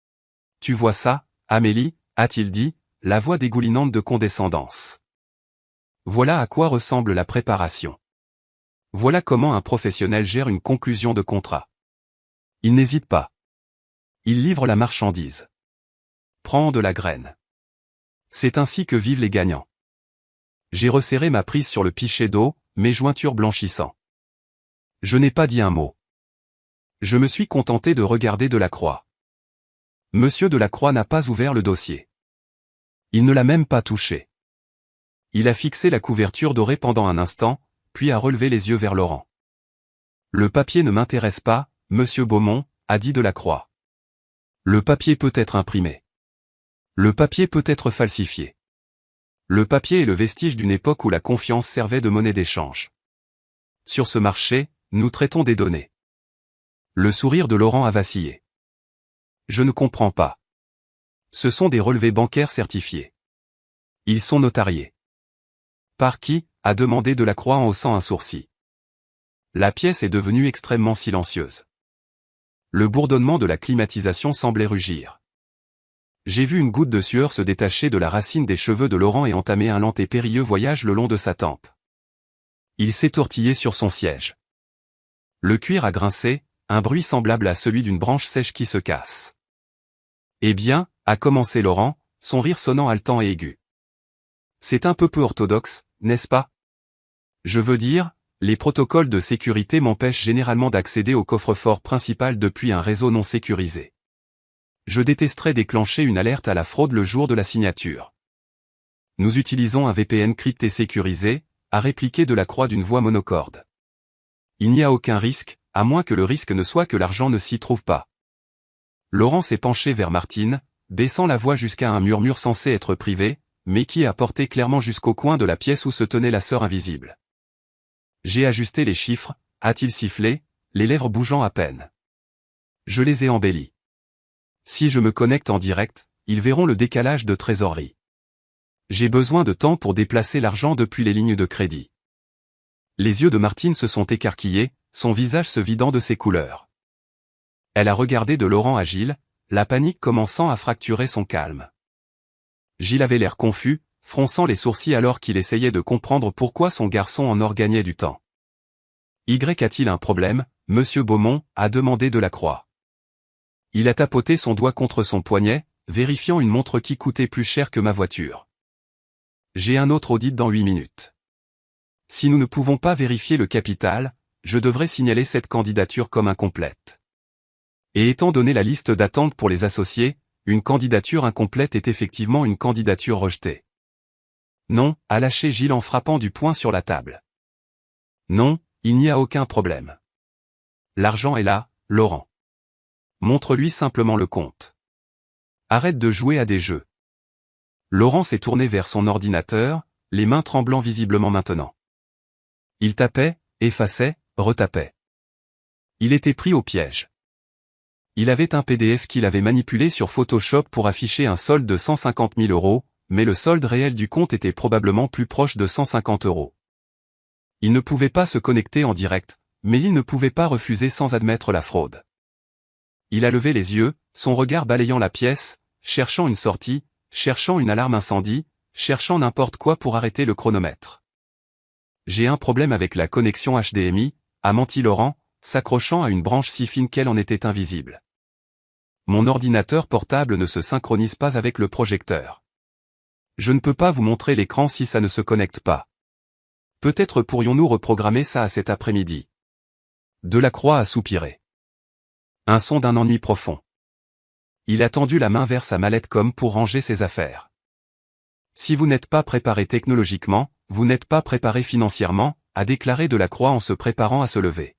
« Tu vois ça, Amélie ?» a-t-il dit, la voix dégoulinante de condescendance. Voilà à quoi ressemble la préparation. Voilà comment un professionnel gère une conclusion de contrat. Il n'hésite pas. Il livre la marchandise. Prend de la graine. C'est ainsi que vivent les gagnants. J'ai resserré ma prise sur le pichet d'eau, mes jointures blanchissant. Je n'ai pas dit un mot. Je me suis contenté de regarder Delacroix. Monsieur Delacroix n'a pas ouvert le dossier. Il ne l'a même pas touché. Il a fixé la couverture dorée pendant un instant, puis a relevé les yeux vers Laurent. Le papier ne m'intéresse pas, monsieur Beaumont, a dit Delacroix. Le papier peut être imprimé. Le papier peut être falsifié. Le papier est le vestige d'une époque où la confiance servait de monnaie d'échange. Sur ce marché, nous traitons des données. Le sourire de Laurent a vacillé. Je ne comprends pas. Ce sont des relevés bancaires certifiés. Ils sont notariés. Par qui ? A demandé Delacroix en haussant un sourcil. La pièce est devenue extrêmement silencieuse. Le bourdonnement de la climatisation semblait rugir. J'ai vu une goutte de sueur se détacher de la racine des cheveux de Laurent et entamer un lent et périlleux voyage le long de sa tempe. Il s'est tortillé sur son siège. Le cuir a grincé, un bruit semblable à celui d'une branche sèche qui se casse. Eh bien, a commencé Laurent, son rire sonnant haletant et aigu. C'est un peu orthodoxe, n'est-ce pas ? Je veux dire, les protocoles de sécurité m'empêchent généralement d'accéder au coffre-fort principal depuis un réseau non sécurisé. Je détesterais déclencher une alerte à la fraude le jour de la signature. Nous utilisons un VPN crypté sécurisé, a répliqué Delacroix d'une voix monocorde. Il n'y a aucun risque, à moins que le risque ne soit que l'argent ne s'y trouve pas. Laurent s'est penché vers Martine, baissant la voix jusqu'à un murmure censé être privé, mais qui a porté clairement jusqu'au coin de la pièce où se tenait la sœur invisible. J'ai ajusté les chiffres, a-t-il sifflé, les lèvres bougeant à peine. Je les ai embellis. Si je me connecte en direct, ils verront le décalage de trésorerie. J'ai besoin de temps pour déplacer l'argent depuis les lignes de crédit. Les yeux de Martine se sont écarquillés, son visage se vidant de ses couleurs. Elle a regardé de Laurent à Gilles, la panique commençant à fracturer son calme. Gilles avait l'air confus, fronçant les sourcils alors qu'il essayait de comprendre pourquoi son garçon en or gagnait du temps. « Y a-t-il un problème, monsieur Beaumont ?» a demandé Delacroix. Il a tapoté son doigt contre son poignet, vérifiant une montre qui coûtait plus cher que ma voiture. « J'ai un autre audit dans 8 minutes. Si nous ne pouvons pas vérifier le capital, je devrais signaler cette candidature comme incomplète. Et étant donné la liste d'attente pour les associés, une candidature incomplète est effectivement une candidature rejetée. » Non, a lâché Gilles en frappant du poing sur la table. Non, il n'y a aucun problème. L'argent est là, Laurent. Montre-lui simplement le compte. Arrête de jouer à des jeux. Laurent s'est tourné vers son ordinateur, les mains tremblant visiblement maintenant. Il tapait, effaçait, retapait. Il était pris au piège. Il avait un PDF qu'il avait manipulé sur Photoshop pour afficher un solde de 150 000 €, mais le solde réel du compte était probablement plus proche de 150 €. Il ne pouvait pas se connecter en direct, mais il ne pouvait pas refuser sans admettre la fraude. Il a levé les yeux, son regard balayant la pièce, cherchant une sortie, cherchant une alarme incendie, cherchant n'importe quoi pour arrêter le chronomètre. J'ai un problème avec la connexion HDMI, a menti Laurent, s'accrochant à une branche si fine qu'elle en était invisible. Mon ordinateur portable ne se synchronise pas avec le projecteur. Je ne peux pas vous montrer l'écran si ça ne se connecte pas. Peut-être pourrions-nous reprogrammer ça à cet après-midi. Delacroix a soupiré. Un son d'un ennui profond. Il a tendu la main vers sa mallette comme pour ranger ses affaires. Si vous n'êtes pas préparé technologiquement, vous n'êtes pas préparé financièrement, a déclaré Delacroix en se préparant à se lever.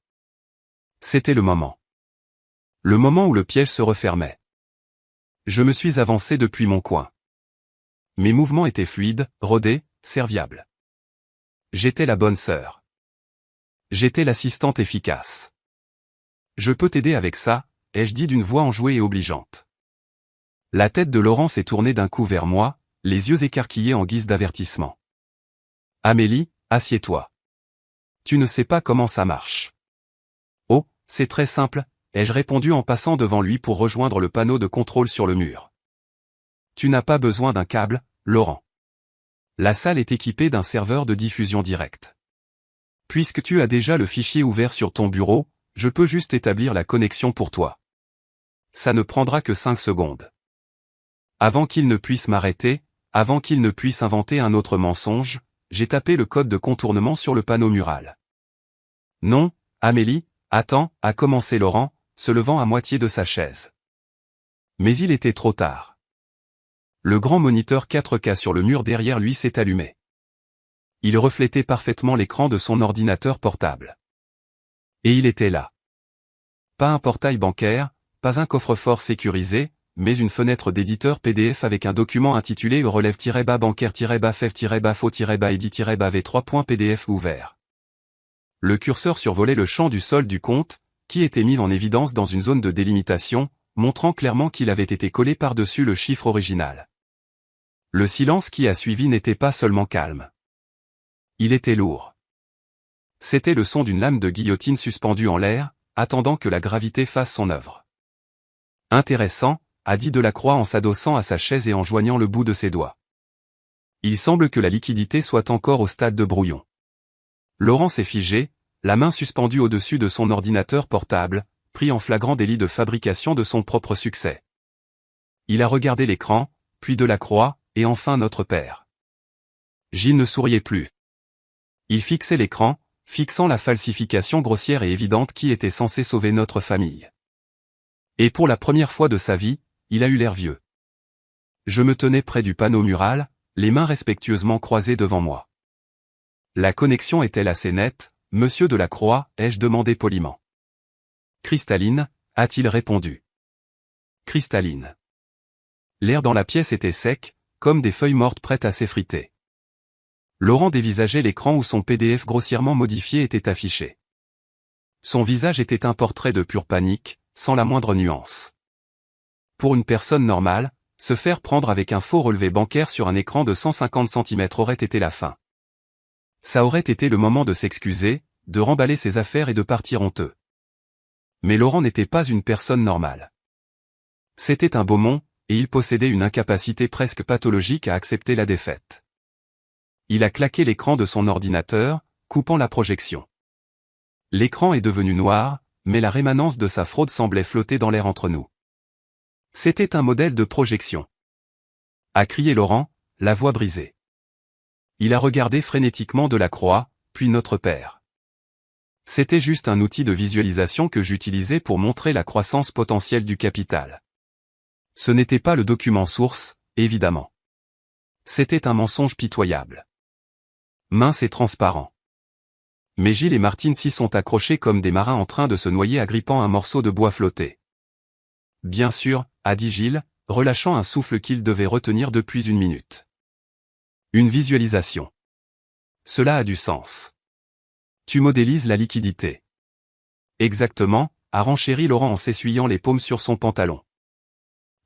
C'était le moment. Le moment où le piège se refermait. Je me suis avancé depuis mon coin. Mes mouvements étaient fluides, rodés, serviables. J'étais la bonne sœur. J'étais l'assistante efficace. Je peux t'aider avec ça, ai-je dit d'une voix enjouée et obligeante. La tête de Laurent s'est tournée d'un coup vers moi, les yeux écarquillés en guise d'avertissement. Amélie, assieds-toi. Tu ne sais pas comment ça marche. Oh, c'est très simple, ai-je répondu en passant devant lui pour rejoindre le panneau de contrôle sur le mur. Tu n'as pas besoin d'un câble, Laurent. La salle est équipée d'un serveur de diffusion directe. Puisque tu as déjà le fichier ouvert sur ton bureau, je peux juste établir la connexion pour toi. Ça ne prendra que 5 secondes. Avant qu'il ne puisse m'arrêter, avant qu'il ne puisse inventer un autre mensonge, j'ai tapé le code de contournement sur le panneau mural. Non, Amélie, attends, a commencé Laurent, se levant à moitié de sa chaise. Mais il était trop tard. Le grand moniteur 4K sur le mur derrière lui s'est allumé. Il reflétait parfaitement l'écran de son ordinateur portable. Et il était là. Pas un portail bancaire, pas un coffre-fort sécurisé, mais une fenêtre d'éditeur PDF avec un document intitulé relève-bas bancaire-bas fev-bas faux-bas edit-bas v3.pdf ouvert. Le curseur survolait le champ du solde du compte, qui était mis en évidence dans une zone de délimitation, montrant clairement qu'il avait été collé par-dessus le chiffre original. Le silence qui a suivi n'était pas seulement calme. Il était lourd. C'était le son d'une lame de guillotine suspendue en l'air, attendant que la gravité fasse son œuvre. Intéressant, a dit Delacroix en s'adossant à sa chaise et en joignant le bout de ses doigts. Il semble que la liquidité soit encore au stade de brouillon. Laurent s'est figé, la main suspendue au-dessus de son ordinateur portable, pris en flagrant délit de fabrication de son propre succès. Il a regardé l'écran, puis Delacroix, et enfin notre père. Gilles ne souriait plus. Il fixait l'écran, fixant la falsification grossière et évidente qui était censée sauver notre famille. Et pour la première fois de sa vie, il a eu l'air vieux. Je me tenais près du panneau mural, les mains respectueusement croisées devant moi. La connexion est-elle assez nette, monsieur Delacroix, ai-je demandé poliment. Cristalline, a-t-il répondu. Cristalline. L'air dans la pièce était sec, comme des feuilles mortes prêtes à s'effriter. Laurent dévisageait l'écran où son PDF grossièrement modifié était affiché. Son visage était un portrait de pure panique, sans la moindre nuance. Pour une personne normale, se faire prendre avec un faux relevé bancaire sur un écran de 150 cm aurait été la fin. Ça aurait été le moment de s'excuser, de remballer ses affaires et de partir honteux. Mais Laurent n'était pas une personne normale. C'était un Beaumont, et il possédait une incapacité presque pathologique à accepter la défaite. Il a claqué l'écran de son ordinateur, coupant la projection. L'écran est devenu noir, mais la rémanence de sa fraude semblait flotter dans l'air entre nous. C'était un modèle de projection. A crié Laurent, la voix brisée. Il a regardé frénétiquement Delacroix, puis notre père. C'était juste un outil de visualisation que j'utilisais pour montrer la croissance potentielle du capital. Ce n'était pas le document source, évidemment. C'était un mensonge pitoyable. Mince et transparent. Mais Gilles et Martine s'y sont accrochés comme des marins en train de se noyer agrippant un morceau de bois flotté. Bien sûr, a dit Gilles, relâchant un souffle qu'il devait retenir depuis une minute. Une visualisation. Cela a du sens. Tu modélises la liquidité. Exactement, a renchéri Laurent en s'essuyant les paumes sur son pantalon.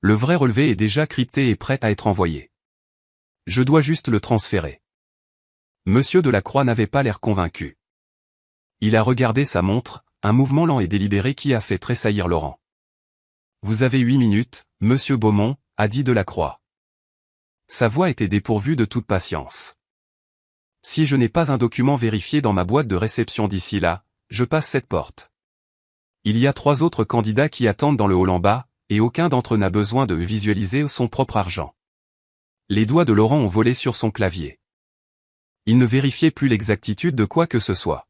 Le vrai relevé est déjà crypté et prêt à être envoyé. Je dois juste le transférer. Monsieur Delacroix n'avait pas l'air convaincu. Il a regardé sa montre, un mouvement lent et délibéré qui a fait tressaillir Laurent. Vous avez 8 minutes, monsieur Beaumont, a dit Delacroix. Sa voix était dépourvue de toute patience. Si je n'ai pas un document vérifié dans ma boîte de réception d'ici là, je passe cette porte. Il y a 3 autres candidats qui attendent dans le hall en bas, et aucun d'entre eux n'a besoin de visualiser son propre argent. Les doigts de Laurent ont volé sur son clavier. Il ne vérifiait plus l'exactitude de quoi que ce soit.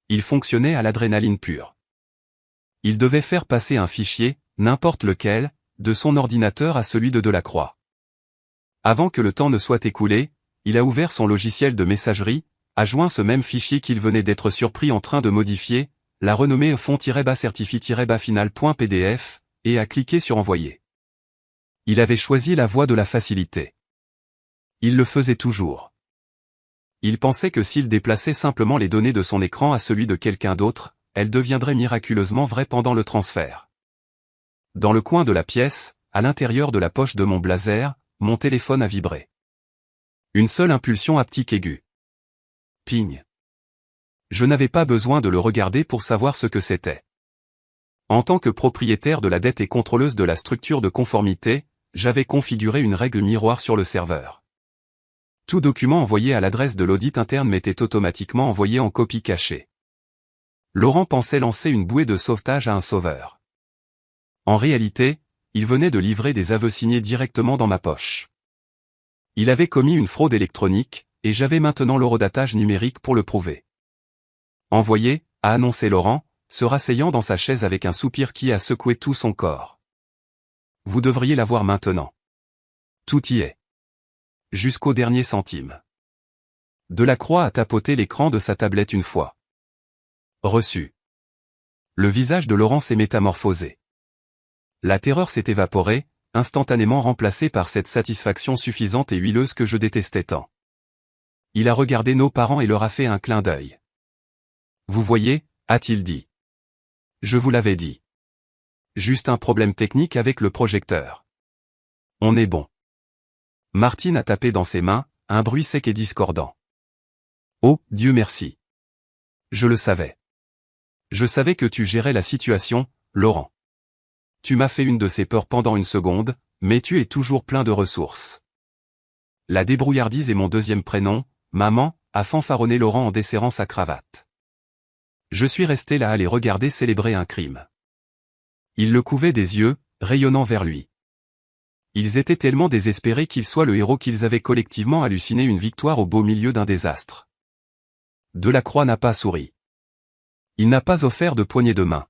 Il fonctionnait à l'adrénaline pure. Il devait faire passer un fichier, n'importe lequel, de son ordinateur à celui de Delacroix. Avant que le temps ne soit écoulé, il a ouvert son logiciel de messagerie, a joint ce même fichier qu'il venait d'être surpris en train de modifier, l'a renommé fond-certifi-final.pdf, et a cliqué sur envoyer. Il avait choisi la voie de la facilité. Il le faisait toujours. Il pensait que s'il déplaçait simplement les données de son écran à celui de quelqu'un d'autre, elles deviendraient miraculeusement vraies pendant le transfert. Dans le coin de la pièce, à l'intérieur de la poche de mon blazer, mon téléphone a vibré. Une seule impulsion haptique aiguë. Ping. Je n'avais pas besoin de le regarder pour savoir ce que c'était. En tant que propriétaire de la dette et contrôleuse de la structure de conformité, j'avais configuré une règle miroir sur le serveur. Tout document envoyé à l'adresse de l'audit interne m'était automatiquement envoyé en copie cachée. Laurent pensait lancer une bouée de sauvetage à un sauveur. En réalité, il venait de livrer des aveux signés directement dans ma poche. Il avait commis une fraude électronique, et j'avais maintenant l'horodatage numérique pour le prouver. Envoyé, a annoncé Laurent, se rasseyant dans sa chaise avec un soupir qui a secoué tout son corps. Vous devriez l'avoir maintenant. Tout y est. Jusqu'au dernier centime. Delacroix a tapoté l'écran de sa tablette une fois. Reçu. Le visage de Laurent s'est métamorphosé. La terreur s'est évaporée, instantanément remplacée par cette satisfaction suffisante et huileuse que je détestais tant. Il a regardé nos parents et leur a fait un clin d'œil. Vous voyez, a-t-il dit. Je vous l'avais dit. Juste un problème technique avec le projecteur. On est bon. Martine a tapé dans ses mains, un bruit sec et discordant. Oh, Dieu merci. Je le savais. Je savais que tu gérais la situation, Laurent. Tu m'as fait une de ces peurs pendant une seconde, mais tu es toujours plein de ressources. La débrouillardise est mon deuxième prénom, maman, a fanfaronné Laurent en desserrant sa cravate. Je suis resté là à les regarder célébrer un crime. Ils le couvaient des yeux, rayonnant vers lui. Ils étaient tellement désespérés qu'il soit le héros qu'ils avaient collectivement halluciné une victoire au beau milieu d'un désastre. Delacroix n'a pas souri. Il n'a pas offert de poignée de main.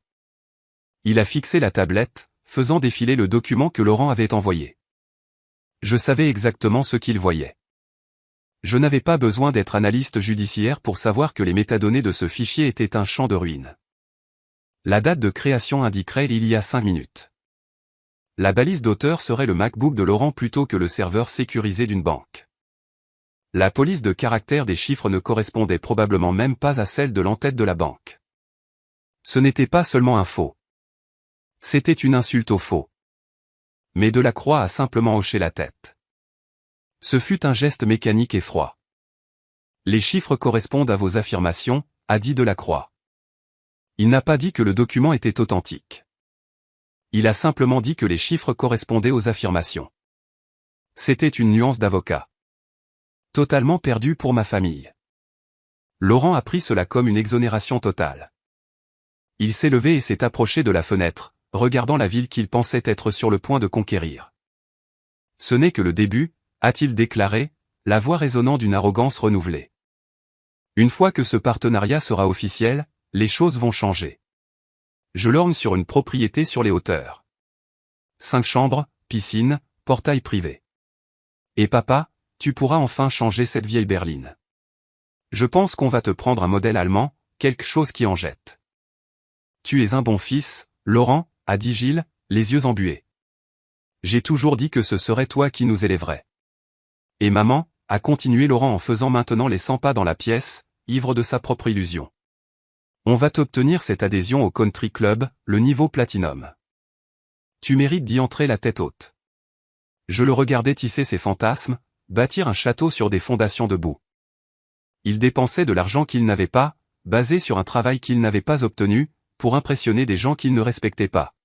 Il a fixé la tablette, faisant défiler le document que Laurent avait envoyé. Je savais exactement ce qu'il voyait. Je n'avais pas besoin d'être analyste judiciaire pour savoir que les métadonnées de ce fichier étaient un champ de ruines. La date de création indiquerait il y a 5 minutes. La balise d'auteur serait le MacBook de Laurent plutôt que le serveur sécurisé d'une banque. La police de caractère des chiffres ne correspondait probablement même pas à celle de l'entête de la banque. Ce n'était pas seulement un faux. C'était une insulte au faux. Mais Delacroix a simplement hoché la tête. Ce fut un geste mécanique et froid. Les chiffres correspondent à vos affirmations, a dit Delacroix. Il n'a pas dit que le document était authentique. Il a simplement dit que les chiffres correspondaient aux affirmations. C'était une nuance d'avocat. Totalement perdu pour ma famille. Laurent a pris cela comme une exonération totale. Il s'est levé et s'est approché de la fenêtre, regardant la ville qu'il pensait être sur le point de conquérir. Ce n'est que le début, a-t-il déclaré, la voix résonnant d'une arrogance renouvelée. Une fois que ce partenariat sera officiel, les choses vont changer. Je lorgne sur une propriété sur les hauteurs. 5 chambres, piscine, portail privé. Et papa, tu pourras enfin changer cette vieille berline. Je pense qu'on va te prendre un modèle allemand, quelque chose qui en jette. Tu es un bon fils, Laurent, a dit Gilles, les yeux embués. J'ai toujours dit que ce serait toi qui nous élèverais. Et maman, a continué Laurent en faisant maintenant les 100 pas dans la pièce, ivre de sa propre illusion. On va t'obtenir cette adhésion au country club, le niveau platinum. Tu mérites d'y entrer la tête haute. Je le regardais tisser ses fantasmes, bâtir un château sur des fondations de boue. Il dépensait de l'argent qu'il n'avait pas, basé sur un travail qu'il n'avait pas obtenu, pour impressionner des gens qu'il ne respectait pas.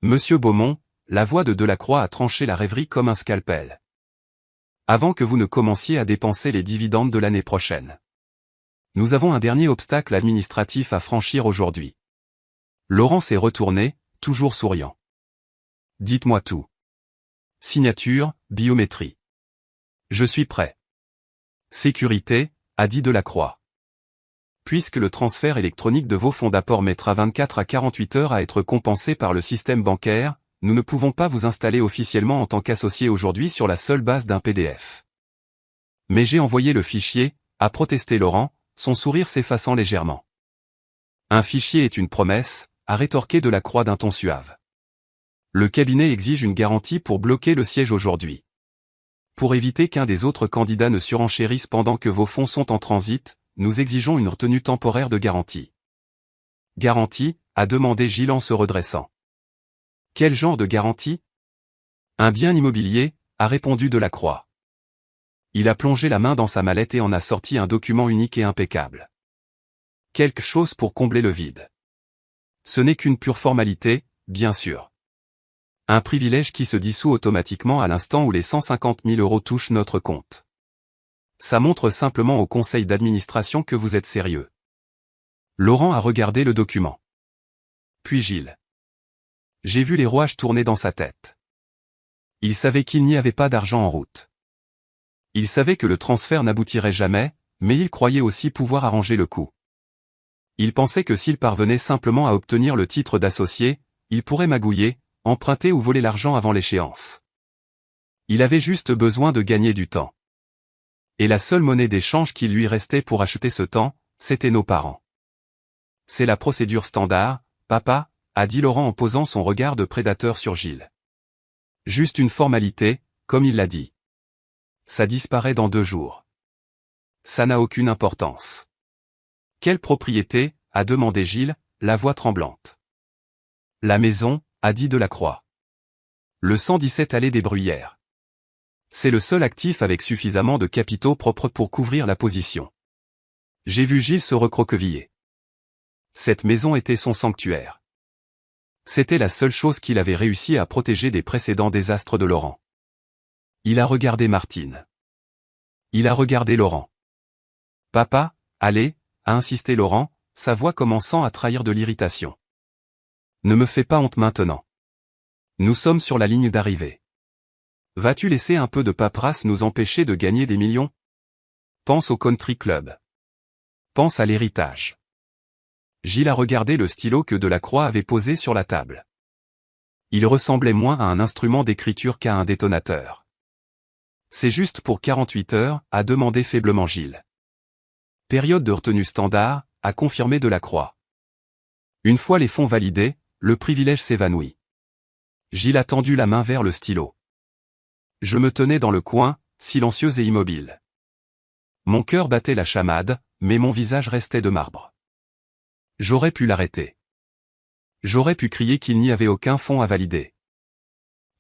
Monsieur Beaumont, la voix de Delacroix a tranché la rêverie comme un scalpel. avant que vous ne commenciez à dépenser les dividendes de l'année prochaine. Nous avons un dernier obstacle administratif à franchir aujourd'hui. Laurent s'est retourné, toujours souriant. Dites-moi tout. Signature, biométrie. Je suis prêt. Sécurité, a dit Delacroix. Puisque le transfert électronique de vos fonds d'apport mettra 24 à 48 heures à être compensé par le système bancaire, nous ne pouvons pas vous installer officiellement en tant qu'associé aujourd'hui sur la seule base d'un PDF. Mais j'ai envoyé le fichier, a protesté Laurent, son sourire s'effaçant légèrement. Un fichier est une promesse, a rétorqué Delacroix d'un ton suave. Le cabinet exige une garantie pour bloquer le siège aujourd'hui. Pour éviter qu'un des autres candidats ne surenchérisse pendant que vos fonds sont en transit, nous exigeons une retenue temporaire de garantie. Garantie, a demandé Gilles en se redressant. Quel genre de garantie? Un bien immobilier, a répondu Delacroix. Il a plongé la main dans sa mallette et en a sorti un document unique et impeccable. Quelque chose pour combler le vide. Ce n'est qu'une pure formalité, bien sûr. Un privilège qui se dissout automatiquement à l'instant où les 150 000 € touchent notre compte. Ça montre simplement au conseil d'administration que vous êtes sérieux. Laurent a regardé le document. Puis Gilles. J'ai vu les rouages tourner dans sa tête. Il savait qu'il n'y avait pas d'argent en route. Il savait que le transfert n'aboutirait jamais, mais il croyait aussi pouvoir arranger le coup. Il pensait que s'il parvenait simplement à obtenir le titre d'associé, il pourrait magouiller, emprunter ou voler l'argent avant l'échéance. Il avait juste besoin de gagner du temps. Et la seule monnaie d'échange qu'il lui restait pour acheter ce temps, c'était nos parents. C'est la procédure standard, papa, a dit Laurent en posant son regard de prédateur sur Gilles. Juste une formalité, comme il l'a dit. Ça disparaît dans 2 jours. Ça n'a aucune importance. Quelle propriété, a demandé Gilles, la voix tremblante. La maison, a dit Delacroix. Le 117 allée des Bruyères. C'est le seul actif avec suffisamment de capitaux propres pour couvrir la position. J'ai vu Gilles se recroqueviller. Cette maison était son sanctuaire. C'était la seule chose qu'il avait réussi à protéger des précédents désastres de Laurent. Il a regardé Martine. Il a regardé Laurent. Papa, allez, a insisté Laurent, sa voix commençant à trahir de l'irritation. Ne me fais pas honte maintenant. Nous sommes sur la ligne d'arrivée. Vas-tu laisser un peu de paperasse nous empêcher de gagner des millions? Pense au country club. Pense à l'héritage. Gilles a regardé le stylo que Delacroix avait posé sur la table. Il ressemblait moins à un instrument d'écriture qu'à un détonateur. C'est juste pour 48 heures, a demandé faiblement Gilles. Période de retenue standard, a confirmé Delacroix. Une fois les fonds validés, le privilège s'évanouit. Gilles a tendu la main vers le stylo. Je me tenais dans le coin, silencieux et immobile. Mon cœur battait la chamade, mais mon visage restait de marbre. J'aurais pu l'arrêter. J'aurais pu crier qu'il n'y avait aucun fonds à valider.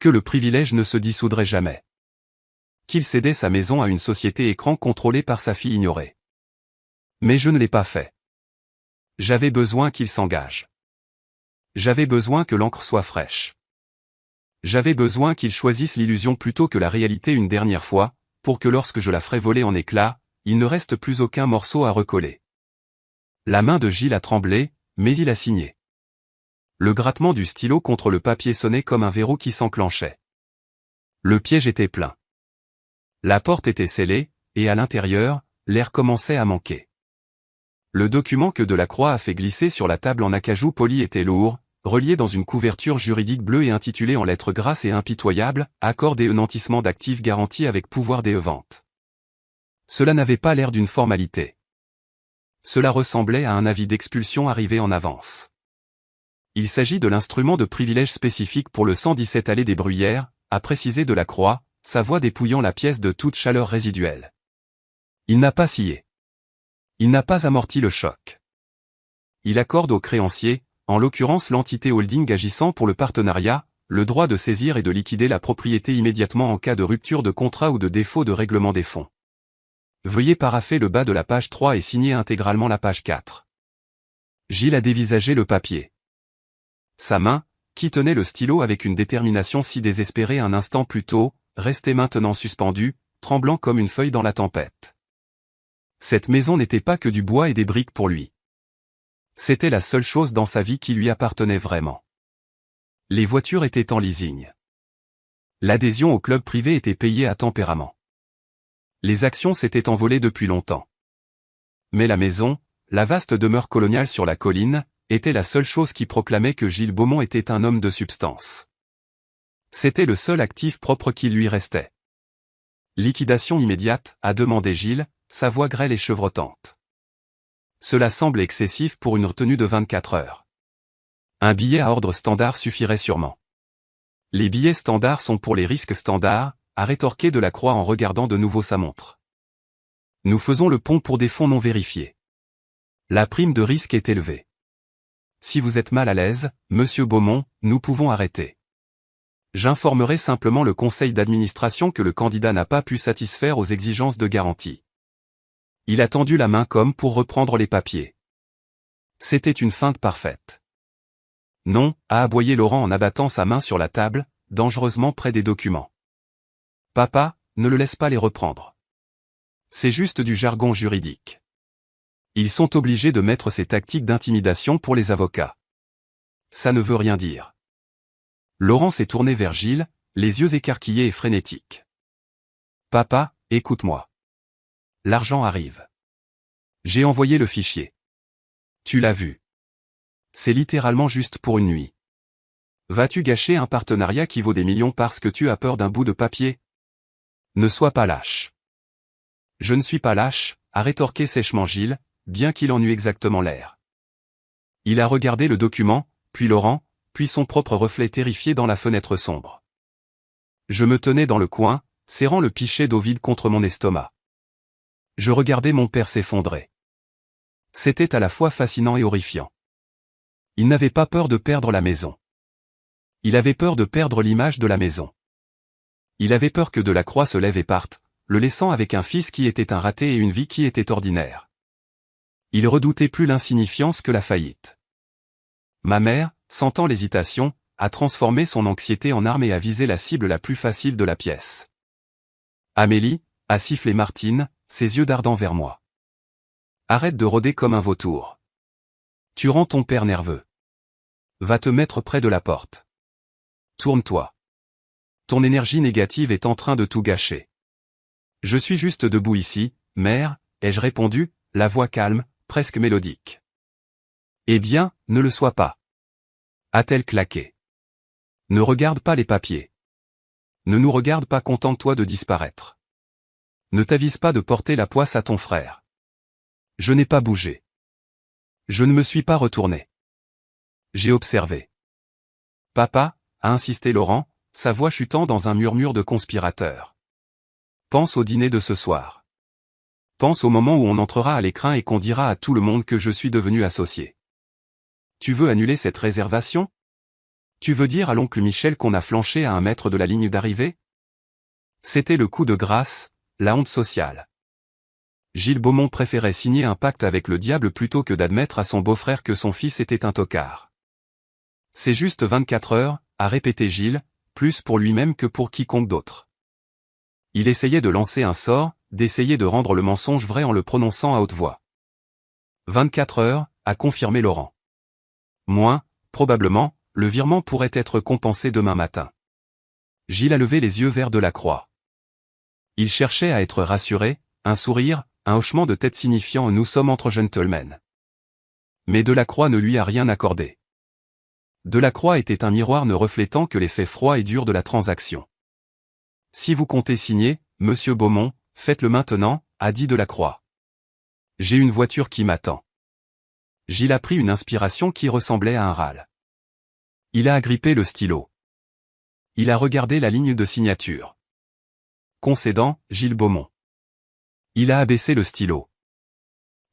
Que le privilège ne se dissoudrait jamais. Qu'il cédait sa maison à une société écran contrôlée par sa fille ignorée. Mais je ne l'ai pas fait. J'avais besoin qu'il s'engage. J'avais besoin que l'encre soit fraîche. J'avais besoin qu'il choisisse l'illusion plutôt que la réalité une dernière fois, pour que lorsque je la ferai voler en éclats, il ne reste plus aucun morceau à recoller. La main de Gilles a tremblé, mais il a signé. Le grattement du stylo contre le papier sonnait comme un verrou qui s'enclenchait. Le piège était plein. La porte était scellée, et à l'intérieur, l'air commençait à manquer. Le document que Delacroix a fait glisser sur la table en acajou poli était lourd, relié dans une couverture juridique bleue et intitulé en lettres grasses et impitoyables, « Accord des nantissements d'actifs garantis avec pouvoir des ventes ». Cela n'avait pas l'air d'une formalité. Cela ressemblait à un avis d'expulsion arrivé en avance. Il s'agit de l'instrument de privilège spécifique pour le 117 allée des Bruyères, a précisé Delacroix, sa voix dépouillant la pièce de toute chaleur résiduelle. Il n'a pas scié. Il n'a pas amorti le choc. Il accorde aux créanciers, en l'occurrence l'entité holding agissant pour le partenariat, le droit de saisir et de liquider la propriété immédiatement en cas de rupture de contrat ou de défaut de règlement des fonds. Veuillez parapher le bas de la page 3 et signer intégralement la page 4. Gilles a dévisagé le papier. Sa main, qui tenait le stylo avec une détermination si désespérée un instant plus tôt, restait maintenant suspendue, tremblant comme une feuille dans la tempête. Cette maison n'était pas que du bois et des briques pour lui. C'était la seule chose dans sa vie qui lui appartenait vraiment. Les voitures étaient en leasing. L'adhésion au club privé était payée à tempérament. Les actions s'étaient envolées depuis longtemps. Mais la maison, la vaste demeure coloniale sur la colline, était la seule chose qui proclamait que Gilles Beaumont était un homme de substance. C'était le seul actif propre qui lui restait. Liquidation immédiate, a demandé Gilles, sa voix grêle et chevrotante. Cela semble excessif pour une retenue de 24 heures. Un billet à ordre standard suffirait sûrement. Les billets standards sont pour les risques standards, a rétorqué Delacroix en regardant de nouveau sa montre. Nous faisons le pont pour des fonds non vérifiés. La prime de risque est élevée. Si vous êtes mal à l'aise, monsieur Beaumont, nous pouvons arrêter. J'informerai simplement le conseil d'administration que le candidat n'a pas pu satisfaire aux exigences de garantie. Il a tendu la main comme pour reprendre les papiers. C'était une feinte parfaite. Non, a aboyé Laurent en abattant sa main sur la table, dangereusement près des documents. Papa, ne le laisse pas les reprendre. C'est juste du jargon juridique. Ils sont obligés de mettre ces tactiques d'intimidation pour les avocats. Ça ne veut rien dire. Laurent s'est tourné vers Gilles, les yeux écarquillés et frénétiques. Papa, écoute-moi. L'argent arrive. J'ai envoyé le fichier. Tu l'as vu. C'est littéralement juste pour une nuit. Vas-tu gâcher un partenariat qui vaut des millions parce que tu as peur d'un bout de papier? Ne sois pas lâche. Je ne suis pas lâche, a rétorqué sèchement Gilles, bien qu'il en eût exactement l'air. Il a regardé le document, puis Laurent, puis son propre reflet terrifié dans la fenêtre sombre. Je me tenais dans le coin, serrant le pichet d'eau vide contre mon estomac. Je regardais mon père s'effondrer. C'était à la fois fascinant et horrifiant. Il n'avait pas peur de perdre la maison. Il avait peur de perdre l'image de la maison. Il avait peur que Delacroix se lève et parte, le laissant avec un fils qui était un raté et une vie qui était ordinaire. Il redoutait plus l'insignifiance que la faillite. Ma mère, sentant l'hésitation, a transformé son anxiété en arme et a visé la cible la plus facile de la pièce. Amélie, a sifflé Martine, ses yeux dardant vers moi. Arrête de rôder comme un vautour. Tu rends ton père nerveux. Va te mettre près de la porte. Tourne-toi. Ton énergie négative est en train de tout gâcher. Je suis juste debout ici, mère, ai-je répondu, la voix calme, presque mélodique. Eh bien, ne le sois pas. A-t-elle claqué. Ne regarde pas les papiers. Ne nous regarde pas, contente-toi de disparaître. Ne t'avise pas de porter la poisse à ton frère. Je n'ai pas bougé. Je ne me suis pas retourné. J'ai observé. Papa, a insisté Laurent, sa voix chutant dans un murmure de conspirateur. Pense au dîner de ce soir. Pense au moment où on entrera à l'écrin et qu'on dira à tout le monde que je suis devenu associé. Tu veux annuler cette réservation? Tu veux dire à l'oncle Michel qu'on a flanché à 1 mètre de la ligne d'arrivée? C'était le coup de grâce, la honte sociale. Gilles Beaumont préférait signer un pacte avec le diable plutôt que d'admettre à son beau-frère que son fils était un tocard. C'est juste 24 heures, a répété Gilles, plus pour lui-même que pour quiconque d'autre. Il essayait de lancer un sort, d'essayer de rendre le mensonge vrai en le prononçant à haute voix. 24 heures, a confirmé Laurent. Moins, probablement, le virement pourrait être compensé demain matin. Gilles a levé les yeux vers Delacroix. Il cherchait à être rassuré, un sourire, un hochement de tête signifiant « nous sommes entre gentlemen ». Mais Delacroix ne lui a rien accordé. Delacroix était un miroir ne reflétant que les faits froids et durs de la transaction. Si vous comptez signer, monsieur Beaumont, faites-le maintenant, a dit Delacroix. J'ai une voiture qui m'attend. Gilles a pris une inspiration qui ressemblait à un râle. Il a agrippé le stylo. Il a regardé la ligne de signature. Concédant, Gilles Beaumont. Il a abaissé le stylo.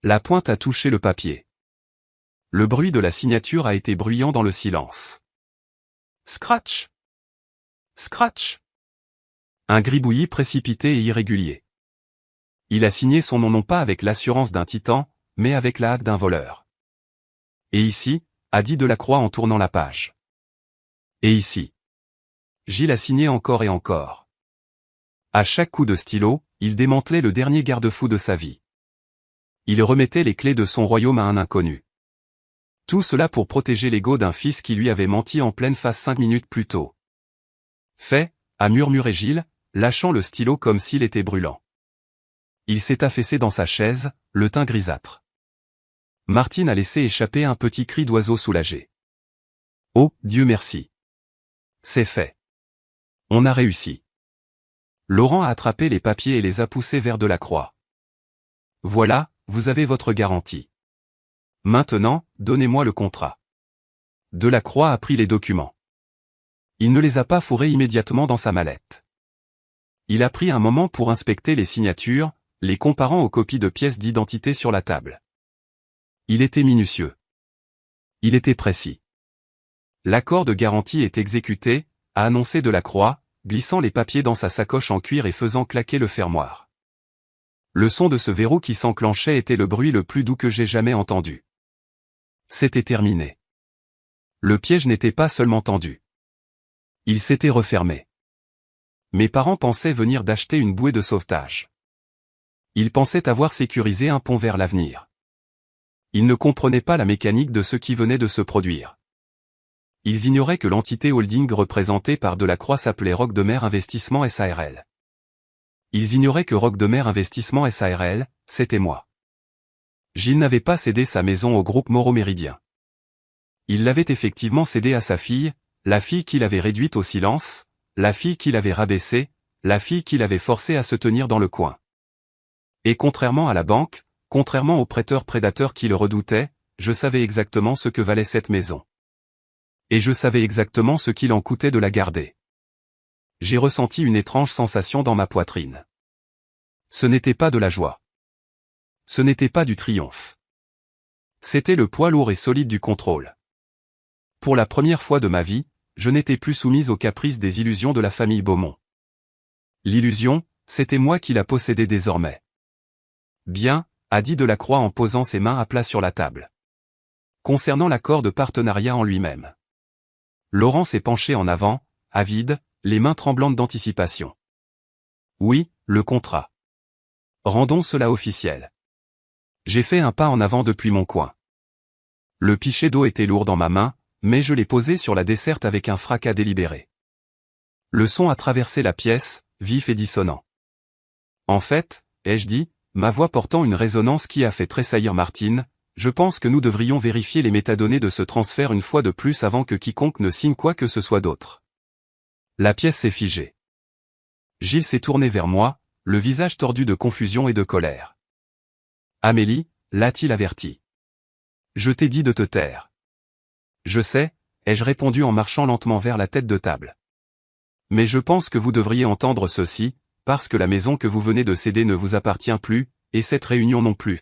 La pointe a touché le papier. Le bruit de la signature a été bruyant dans le silence. Scratch! Scratch! Un gribouillis précipité et irrégulier. Il a signé son nom non pas avec l'assurance d'un titan, mais avec la hâte d'un voleur. Et ici, a dit Delacroix en tournant la page. Et ici. Gilles a signé encore et encore. À chaque coup de stylo, il démantelait le dernier garde-fou de sa vie. Il remettait les clés de son royaume à un inconnu. Tout cela pour protéger l'ego d'un fils qui lui avait menti en pleine face 5 minutes plus tôt. Fait, a murmuré Gilles, lâchant le stylo comme s'il était brûlant. Il s'est affaissé dans sa chaise, le teint grisâtre. Martine a laissé échapper un petit cri d'oiseau soulagé. Oh, Dieu merci. C'est fait. On a réussi. Laurent a attrapé les papiers et les a poussés vers Delacroix. Voilà, vous avez votre garantie. Maintenant, donnez-moi le contrat. Delacroix a pris les documents. Il ne les a pas fourrés immédiatement dans sa mallette. Il a pris un moment pour inspecter les signatures, les comparant aux copies de pièces d'identité sur la table. Il était minutieux. Il était précis. L'accord de garantie est exécuté, a annoncé Delacroix, glissant les papiers dans sa sacoche en cuir et faisant claquer le fermoir. Le son de ce verrou qui s'enclenchait était le bruit le plus doux que j'ai jamais entendu. C'était terminé. Le piège n'était pas seulement tendu. Il s'était refermé. Mes parents pensaient venir d'acheter une bouée de sauvetage. Ils pensaient avoir sécurisé un pont vers l'avenir. Ils ne comprenaient pas la mécanique de ce qui venait de se produire. Ils ignoraient que l'entité holding représentée par Delacroix s'appelait Roc de Mer Investissement SARL. Ils ignoraient que Roc de Mer Investissement SARL, c'était moi. Gilles n'avait pas cédé sa maison au groupe Moreau Méridien. Il l'avait effectivement cédée à sa fille, la fille qu'il avait réduite au silence, la fille qu'il avait rabaissée, la fille qu'il avait forcée à se tenir dans le coin. Et contrairement à la banque, contrairement aux prêteurs prédateurs qui le redoutaient, je savais exactement ce que valait cette maison. Et je savais exactement ce qu'il en coûtait de la garder. J'ai ressenti une étrange sensation dans ma poitrine. Ce n'était pas de la joie. Ce n'était pas du triomphe. C'était le poids lourd et solide du contrôle. Pour la première fois de ma vie, je n'étais plus soumise aux caprices des illusions de la famille Beaumont. L'illusion, c'était moi qui la possédais désormais. Bien, a dit Delacroix en posant ses mains à plat sur la table. Concernant l'accord de partenariat en lui-même. Laurent s'est penché en avant, avide, les mains tremblantes d'anticipation. Oui, le contrat. Rendons cela officiel. J'ai fait un pas en avant depuis mon coin. Le pichet d'eau était lourd dans ma main, mais je l'ai posé sur la desserte avec un fracas délibéré. Le son a traversé la pièce, vif et dissonant. En fait, ai-je dit, ma voix portant une résonance qui a fait tressaillir Martine, je pense que nous devrions vérifier les métadonnées de ce transfert une fois de plus avant que quiconque ne signe quoi que ce soit d'autre. La pièce s'est figée. Gilles s'est tourné vers moi, le visage tordu de confusion et de colère. Amélie, l'a-t-il averti. Je t'ai dit de te taire. Je sais, ai-je répondu en marchant lentement vers la tête de table. Mais je pense que vous devriez entendre ceci, parce que la maison que vous venez de céder ne vous appartient plus, et cette réunion non plus.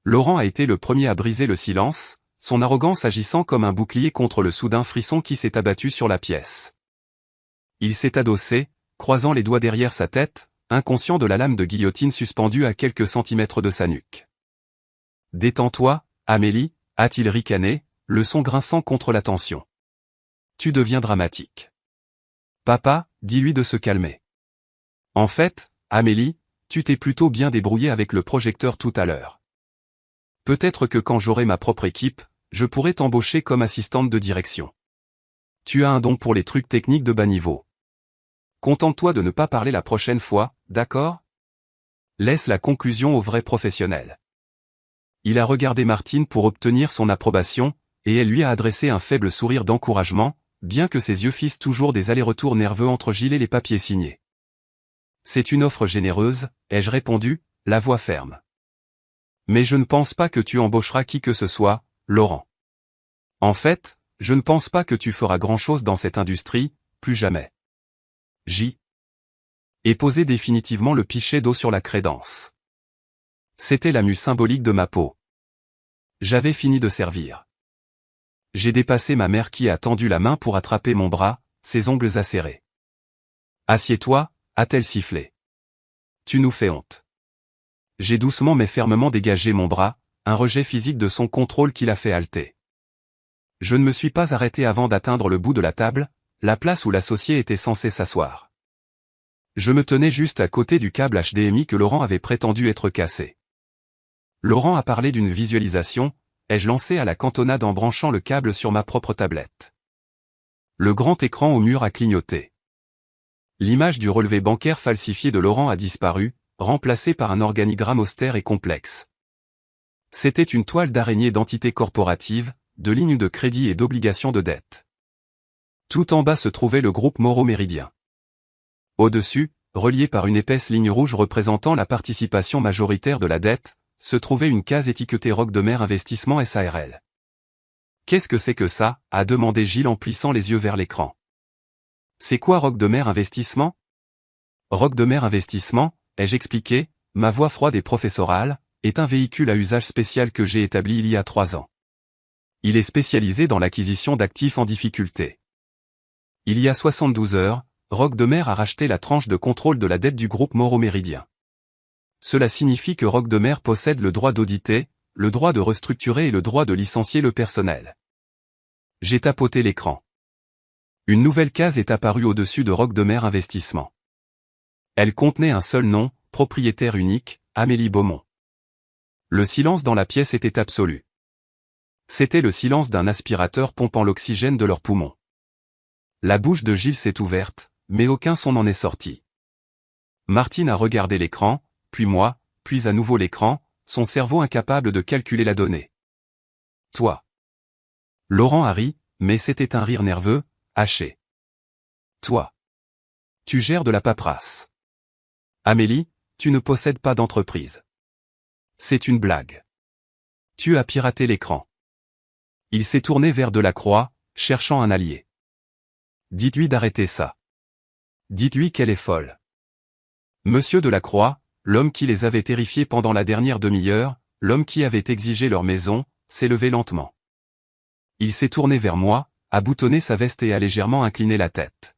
Laurent a été le premier à briser le silence, son arrogance agissant comme un bouclier contre le soudain frisson qui s'est abattu sur la pièce. Il s'est adossé, croisant les doigts derrière sa tête, inconscient de la lame de guillotine suspendue à quelques centimètres de sa nuque. « Détends-toi, Amélie » a-t-il ricané, le son grinçant contre la tension. « Tu deviens dramatique. »« Papa, dis-lui de se calmer. »« En fait, Amélie, tu t'es plutôt bien débrouillée avec le projecteur tout à l'heure. Peut-être que quand j'aurai ma propre équipe, je pourrai t'embaucher comme assistante de direction. Tu as un don pour les trucs techniques de bas niveau. Contente-toi de ne pas parler la prochaine fois, d'accord ? Laisse la conclusion aux vrais professionnels. » Il a regardé Martine pour obtenir son approbation, et elle lui a adressé un faible sourire d'encouragement, bien que ses yeux fissent toujours des allers-retours nerveux entre Gilles et les papiers signés. « C'est une offre généreuse, ai-je répondu, la voix ferme. Mais je ne pense pas que tu embaucheras qui que ce soit, Laurent. En fait, je ne pense pas que tu feras grand-chose dans cette industrie, plus jamais. J. Et posé définitivement le pichet d'eau sur la crédence. C'était la mue symbolique de ma peau. J'avais fini de servir. J'ai dépassé ma mère qui a tendu la main pour attraper mon bras, ses ongles acérés. « Assieds-toi » a-t-elle sifflé. « Tu nous fais honte. » J'ai doucement mais fermement dégagé mon bras, un rejet physique de son contrôle qui l'a fait halter. Je ne me suis pas arrêté avant d'atteindre le bout de la table, la place où l'associé était censé s'asseoir. Je me tenais juste à côté du câble HDMI que Laurent avait prétendu être cassé. Laurent a parlé d'une visualisation, ai-je lancé à la cantonade en branchant le câble sur ma propre tablette. Le grand écran au mur a clignoté. L'image du relevé bancaire falsifié de Laurent a disparu, remplacé par un organigramme austère et complexe. C'était une toile d'araignée d'entités corporatives, de lignes de crédit et d'obligations de dette. Tout en bas se trouvait le groupe Moro Méridien. Au-dessus, relié par une épaisse ligne rouge représentant la participation majoritaire de la dette, se trouvait une case étiquetée Roc de Mer Investissement SARL. Qu'est-ce que c'est que ça? A demandé Gilles en plissant les yeux vers l'écran. C'est quoi Roc de Mer Investissement? Roc de Mer Investissement, ai-je expliqué, ma voix froide et professorale, est un véhicule à usage spécial que j'ai établi il y a 3 ans. Il est spécialisé dans l'acquisition d'actifs en difficulté. Il y a 72 heures, Roc de Mer a racheté la tranche de contrôle de la dette du groupe Moro Méridien. Cela signifie que Roc de Mer possède le droit d'auditer, le droit de restructurer et le droit de licencier le personnel. J'ai tapoté l'écran. Une nouvelle case est apparue au-dessus de Roc de Mer Investissement. Elle contenait un seul nom, propriétaire unique, Amélie Beaumont. Le silence dans la pièce était absolu. C'était le silence d'un aspirateur pompant l'oxygène de leurs poumons. La bouche de Gilles s'est ouverte, mais aucun son n'en est sorti. Martine a regardé l'écran, puis moi, puis à nouveau l'écran, son cerveau incapable de calculer la donnée. Toi. Laurent a ri, mais c'était un rire nerveux, haché. Toi. Tu gères de la paperasse. Amélie, tu ne possèdes pas d'entreprise. C'est une blague. Tu as piraté l'écran. Il s'est tourné vers Delacroix, cherchant un allié. Dites-lui d'arrêter ça. Dites-lui qu'elle est folle. Monsieur Delacroix, l'homme qui les avait terrifiés pendant la dernière demi-heure, l'homme qui avait exigé leur maison, s'est levé lentement. Il s'est tourné vers moi, a boutonné sa veste et a légèrement incliné la tête.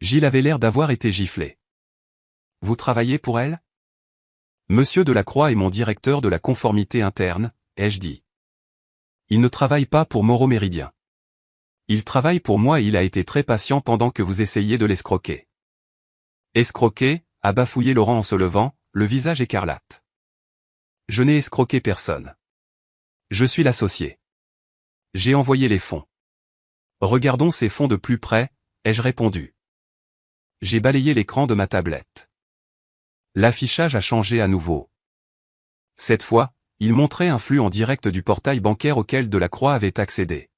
Gilles avait l'air d'avoir été giflé. Vous travaillez pour elle? Monsieur Delacroix est mon directeur de la conformité interne, ai-je dit. Il ne travaille pas pour Moro Méridien. Il travaille pour moi et il a été très patient pendant que vous essayiez de l'escroquer. Escroquer, a bafouillé Laurent en se levant, le visage écarlate. Je n'ai escroqué personne. Je suis l'associé. J'ai envoyé les fonds. Regardons ces fonds de plus près, ai-je répondu. J'ai balayé l'écran de ma tablette. L'affichage a changé à nouveau. Cette fois, il montrait un flux en direct du portail bancaire auquel Delacroix avait accédé.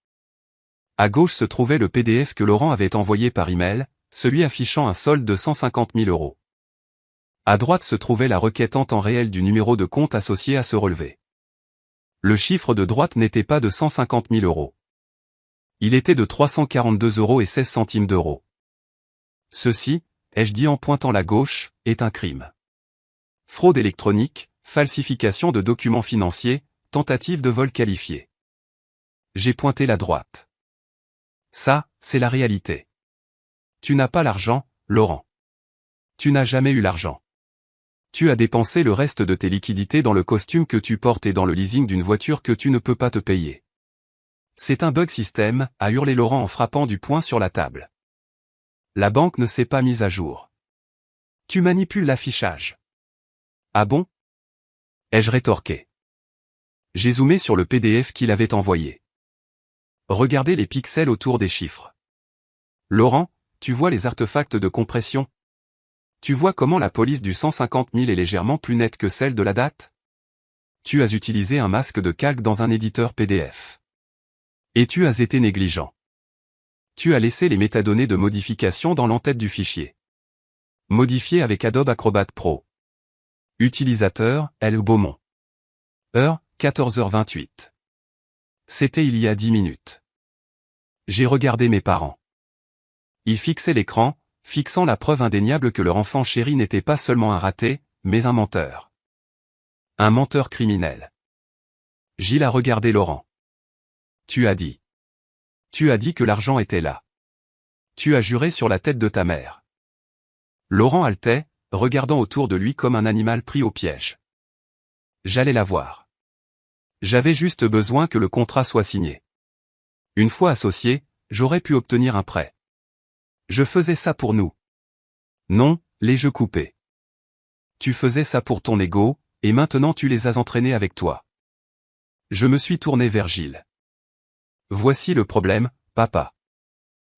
À gauche se trouvait le PDF que Laurent avait envoyé par email, celui affichant un solde de 150 000 €. À droite se trouvait la requête en temps réel du numéro de compte associé à ce relevé. Le chiffre de droite n'était pas de 150 000 €. Il était de 342,16 €. Ceci, ai-je dit en pointant la gauche, est un crime. Fraude électronique, falsification de documents financiers, tentative de vol qualifié. J'ai pointé la droite. Ça, c'est la réalité. Tu n'as pas l'argent, Laurent. Tu n'as jamais eu l'argent. Tu as dépensé le reste de tes liquidités dans le costume que tu portes et dans le leasing d'une voiture que tu ne peux pas te payer. C'est un bug système, a hurlé Laurent en frappant du poing sur la table. La banque ne s'est pas mise à jour. Tu manipules l'affichage. Ah bon? Ai-je rétorqué. J'ai zoomé sur le PDF qu'il avait envoyé. Regardez les pixels autour des chiffres. Laurent, tu vois les artefacts de compression? Tu vois comment la police du 150 000 est légèrement plus nette que celle de la date? Tu as utilisé un masque de calque dans un éditeur PDF. Et tu as été négligent. Tu as laissé les métadonnées de modification dans l'entête du fichier. Modifié avec Adobe Acrobat Pro. Utilisateur, L. Beaumont. Heure, 14h28. C'était il y a 10 minutes. J'ai regardé mes parents. Ils fixaient l'écran, fixant la preuve indéniable que leur enfant chéri n'était pas seulement un raté, mais un menteur. Un menteur criminel. Gilles a regardé Laurent. Tu as dit. Tu as dit que l'argent était là. Tu as juré sur la tête de ta mère. Laurent haletait, regardant autour de lui comme un animal pris au piège. J'allais la voir. J'avais juste besoin que le contrat soit signé. Une fois associé, j'aurais pu obtenir un prêt. Je faisais ça pour nous. Non, les jeux coupés. Tu faisais ça pour ton ego, et maintenant tu les as entraînés avec toi. Je me suis tourné vers Gilles. Voici le problème, papa.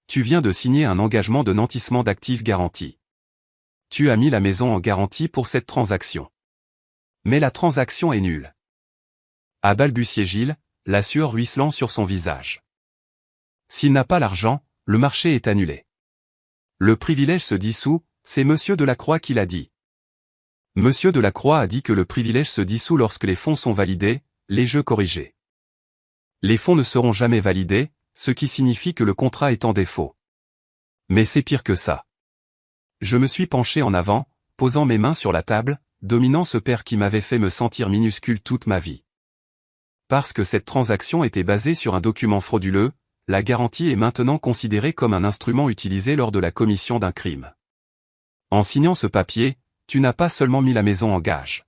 Tu viens de signer un engagement de nantissement d'actifs garantis. Tu as mis la maison en garantie pour cette transaction. Mais la transaction est nulle. A balbutié Gilles, la sueur ruisselant sur son visage. S'il n'a pas l'argent, le marché est annulé. Le privilège se dissout, c'est Monsieur Delacroix qui l'a dit. Monsieur Delacroix a dit que le privilège se dissout lorsque les fonds sont validés, les jeux corrigés. Les fonds ne seront jamais validés, ce qui signifie que le contrat est en défaut. Mais c'est pire que ça. Je me suis penché en avant, posant mes mains sur la table, dominant ce père qui m'avait fait me sentir minuscule toute ma vie. Parce que cette transaction était basée sur un document frauduleux, la garantie est maintenant considérée comme un instrument utilisé lors de la commission d'un crime. En signant ce papier, tu n'as pas seulement mis la maison en gage.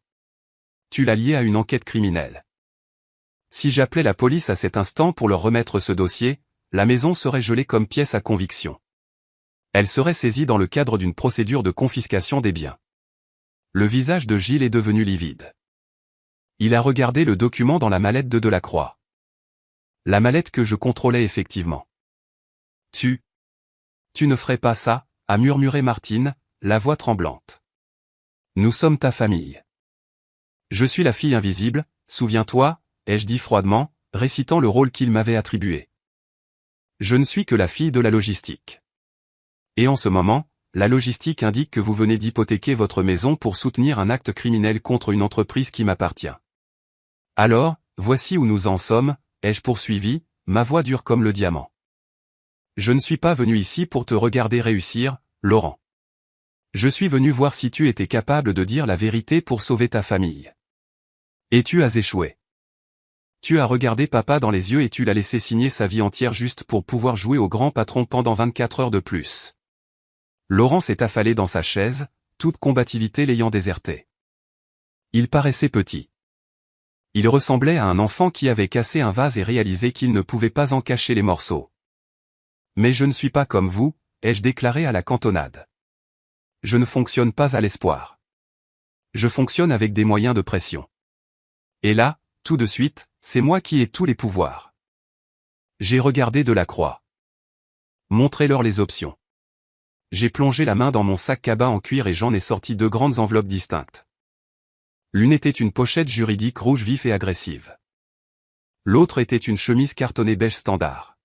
Tu l'as liée à une enquête criminelle. Si j'appelais la police à cet instant pour leur remettre ce dossier, la maison serait gelée comme pièce à conviction. Elle serait saisie dans le cadre d'une procédure de confiscation des biens. Le visage de Gilles est devenu livide. Il a regardé le document dans la mallette de Delacroix. La mallette que je contrôlais effectivement. Tu ne ferais pas ça, a murmuré Martine, la voix tremblante. Nous sommes ta famille. Je suis la fille invisible, souviens-toi, ai-je dit froidement, récitant le rôle qu'il m'avait attribué. Je ne suis que la fille de la logistique. Et en ce moment, la logistique indique que vous venez d'hypothéquer votre maison pour soutenir un acte criminel contre une entreprise qui m'appartient. Alors, voici où nous en sommes, ai-je poursuivi, ma voix dure comme le diamant. Je ne suis pas venu ici pour te regarder réussir, Laurent. Je suis venu voir si tu étais capable de dire la vérité pour sauver ta famille. Et tu as échoué. Tu as regardé papa dans les yeux et tu l'as laissé signer sa vie entière juste pour pouvoir jouer au grand patron pendant 24 heures de plus. Laurent s'est affalé dans sa chaise, toute combativité l'ayant déserté. Il paraissait petit. Il ressemblait à un enfant qui avait cassé un vase et réalisé qu'il ne pouvait pas en cacher les morceaux. Mais je ne suis pas comme vous, ai-je déclaré à la cantonade. Je ne fonctionne pas à l'espoir. Je fonctionne avec des moyens de pression. Et là, tout de suite, c'est moi qui ai tous les pouvoirs. J'ai regardé Delacroix. Montrez-leur les options. J'ai plongé la main dans mon sac cabas en cuir et j'en ai sorti 2 grandes enveloppes distinctes. L'une était une pochette juridique rouge vif et agressive. L'autre était une chemise cartonnée beige standard.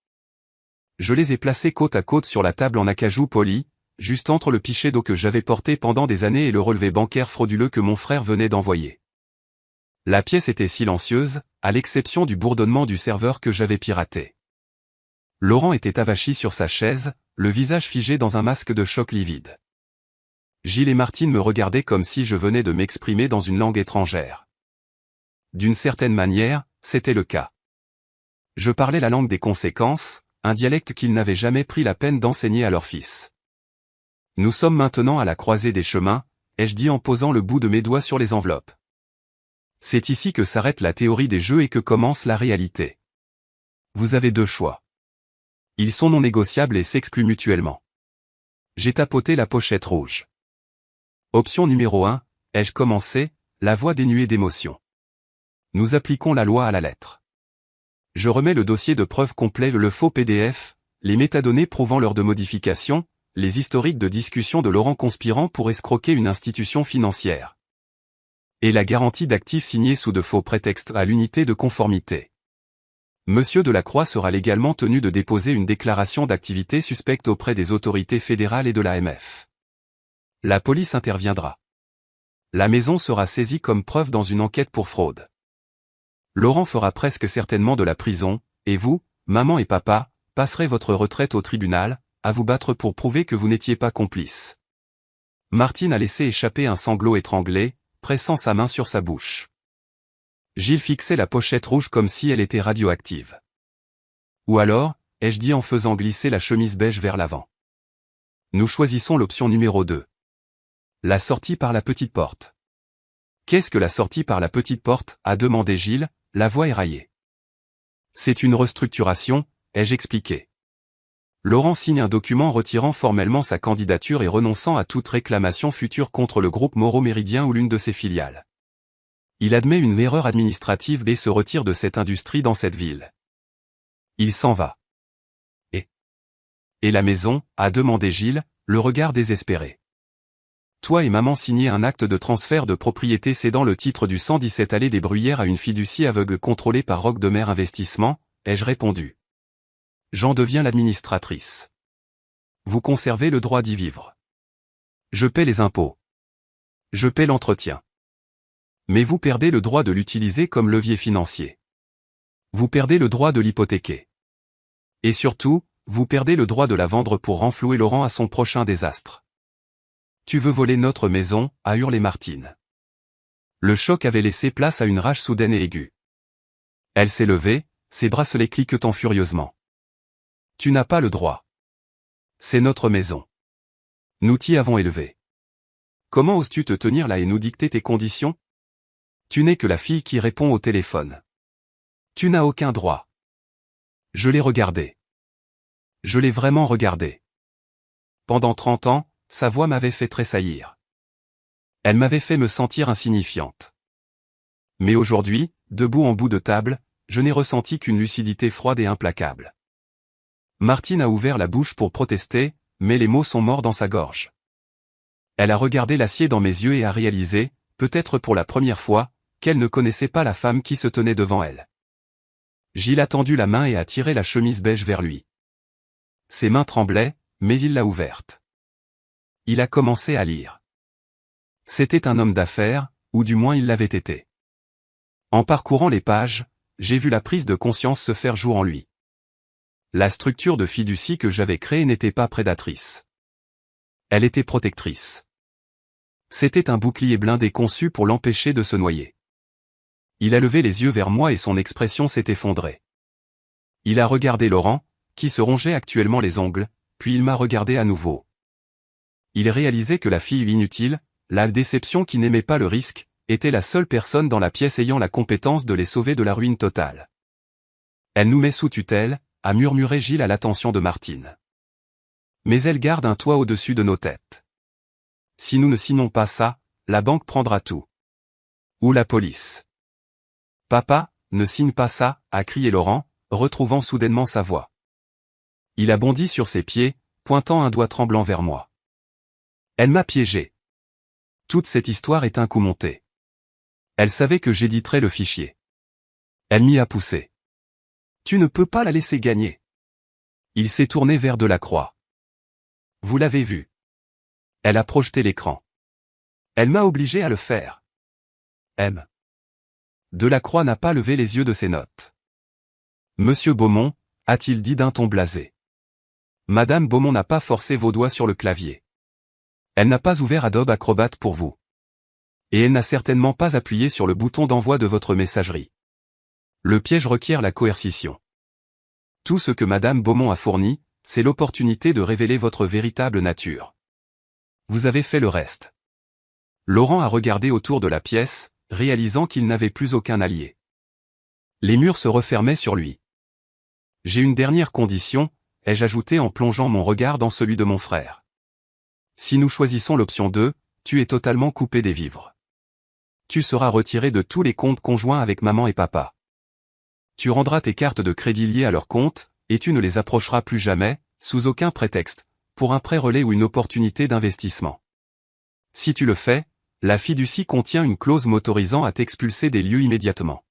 Je les ai placées côte à côte sur la table en acajou poli, juste entre le pichet d'eau que j'avais porté pendant des années et le relevé bancaire frauduleux que mon frère venait d'envoyer. La pièce était silencieuse, à l'exception du bourdonnement du serveur que j'avais piraté. Laurent était avachi sur sa chaise, le visage figé dans un masque de choc livide. Gilles et Martine me regardaient comme si je venais de m'exprimer dans une langue étrangère. D'une certaine manière, c'était le cas. Je parlais la langue des conséquences, un dialecte qu'ils n'avaient jamais pris la peine d'enseigner à leur fils. Nous sommes maintenant à la croisée des chemins, ai-je dit en posant le bout de mes doigts sur les enveloppes. C'est ici que s'arrête la théorie des jeux et que commence la réalité. Vous avez 2 choix. Ils sont non négociables et s'excluent mutuellement. J'ai tapoté la pochette rouge. Option numéro 1, ai-je commencé, la voix dénuée d'émotion. Nous appliquons la loi à la lettre. Je remets le dossier de preuve complet, le faux PDF, les métadonnées prouvant l'heure de modification, les historiques de discussion de Laurent conspirant pour escroquer une institution financière. Et la garantie d'actifs signée sous de faux prétextes à l'unité de conformité. Monsieur Delacroix sera légalement tenu de déposer une déclaration d'activité suspecte auprès des autorités fédérales et de l'AMF. La police interviendra. La maison sera saisie comme preuve dans une enquête pour fraude. Laurent fera presque certainement de la prison, et vous, maman et papa, passerez votre retraite au tribunal, à vous battre pour prouver que vous n'étiez pas complice. Martine a laissé échapper un sanglot étranglé, pressant sa main sur sa bouche. Gilles fixait la pochette rouge comme si elle était radioactive. Ou alors, ai-je dit en faisant glisser la chemise beige vers l'avant. Nous choisissons l'option numéro 2. La sortie par la petite porte. Qu'est-ce que la sortie par la petite porte, a demandé Gilles, la voix éraillée. C'est une restructuration, ai-je expliqué. Laurent signe un document retirant formellement sa candidature et renonçant à toute réclamation future contre le groupe Moreau Méridien ou l'une de ses filiales. Il admet une erreur administrative et se retire de cette industrie dans cette ville. Il s'en va. Et la maison, a demandé Gilles, le regard désespéré. Toi et maman signé un acte de transfert de propriété cédant le titre du 117 allée des Bruyères à une fiducie aveugle contrôlée par Roque de Mer Investissement, ai-je répondu. J'en deviens l'administratrice. Vous conservez le droit d'y vivre. Je paie les impôts. Je paie l'entretien. Mais vous perdez le droit de l'utiliser comme levier financier. Vous perdez le droit de l'hypothéquer. Et surtout, vous perdez le droit de la vendre pour renflouer Laurent à son prochain désastre. Tu veux voler notre maison, a hurlé Martine. Le choc avait laissé place à une rage soudaine et aiguë. Elle s'est levée, ses bracelets cliquetant furieusement. Tu n'as pas le droit. C'est notre maison. Nous t'y avons élevé. Comment oses-tu te tenir là et nous dicter tes conditions? Tu n'es que la fille qui répond au téléphone. Tu n'as aucun droit. Je l'ai regardé. Je l'ai vraiment regardé. Pendant 30 ans, sa voix m'avait fait tressaillir. Elle m'avait fait me sentir insignifiante. Mais aujourd'hui, debout en bout de table, je n'ai ressenti qu'une lucidité froide et implacable. Martine a ouvert la bouche pour protester, mais les mots sont morts dans sa gorge. Elle a regardé l'acier dans mes yeux et a réalisé, peut-être pour la première fois, qu'elle ne connaissait pas la femme qui se tenait devant elle. Gilles a tendu la main et a tiré la chemise beige vers lui. Ses mains tremblaient, mais il l'a ouverte. Il a commencé à lire. C'était un homme d'affaires, ou du moins il l'avait été. En parcourant les pages, j'ai vu la prise de conscience se faire jour en lui. La structure de fiducie que j'avais créée n'était pas prédatrice. Elle était protectrice. C'était un bouclier blindé conçu pour l'empêcher de se noyer. Il a levé les yeux vers moi et son expression s'est effondrée. Il a regardé Laurent, qui se rongeait actuellement les ongles, puis il m'a regardé à nouveau. Il réalisait que la fille inutile, la déception qui n'aimait pas le risque, était la seule personne dans la pièce ayant la compétence de les sauver de la ruine totale. Elle nous met sous tutelle, a murmuré Gilles à l'attention de Martine. Mais elle garde un toit au-dessus de nos têtes. Si nous ne signons pas ça, la banque prendra tout. Ou la police. Papa, ne signe pas ça, a crié Laurent, retrouvant soudainement sa voix. Il a bondi sur ses pieds, pointant un doigt tremblant vers moi. Elle m'a piégé. Toute cette histoire est un coup monté. Elle savait que j'éditerais le fichier. Elle m'y a poussé. Tu ne peux pas la laisser gagner. Il s'est tourné vers Delacroix. Vous l'avez vu. Elle a projeté l'écran. Elle m'a obligé à le faire. M. Delacroix n'a pas levé les yeux de ses notes. Monsieur Beaumont, a-t-il dit d'un ton blasé. Madame Beaumont n'a pas forcé vos doigts sur le clavier. Elle n'a pas ouvert Adobe Acrobat pour vous. Et elle n'a certainement pas appuyé sur le bouton d'envoi de votre messagerie. Le piège requiert la coercition. Tout ce que Madame Beaumont a fourni, c'est l'opportunité de révéler votre véritable nature. Vous avez fait le reste. Laurent a regardé autour de la pièce, réalisant qu'il n'avait plus aucun allié. Les murs se refermaient sur lui. J'ai une dernière condition, ai-je ajouté en plongeant mon regard dans celui de mon frère. Si nous choisissons l'option 2, tu es totalement coupé des vivres. Tu seras retiré de tous les comptes conjoints avec maman et papa. Tu rendras tes cartes de crédit liées à leurs comptes, et tu ne les approcheras plus jamais, sous aucun prétexte, pour un prêt relais ou une opportunité d'investissement. Si tu le fais, la fiducie contient une clause m'autorisant à t'expulser des lieux immédiatement.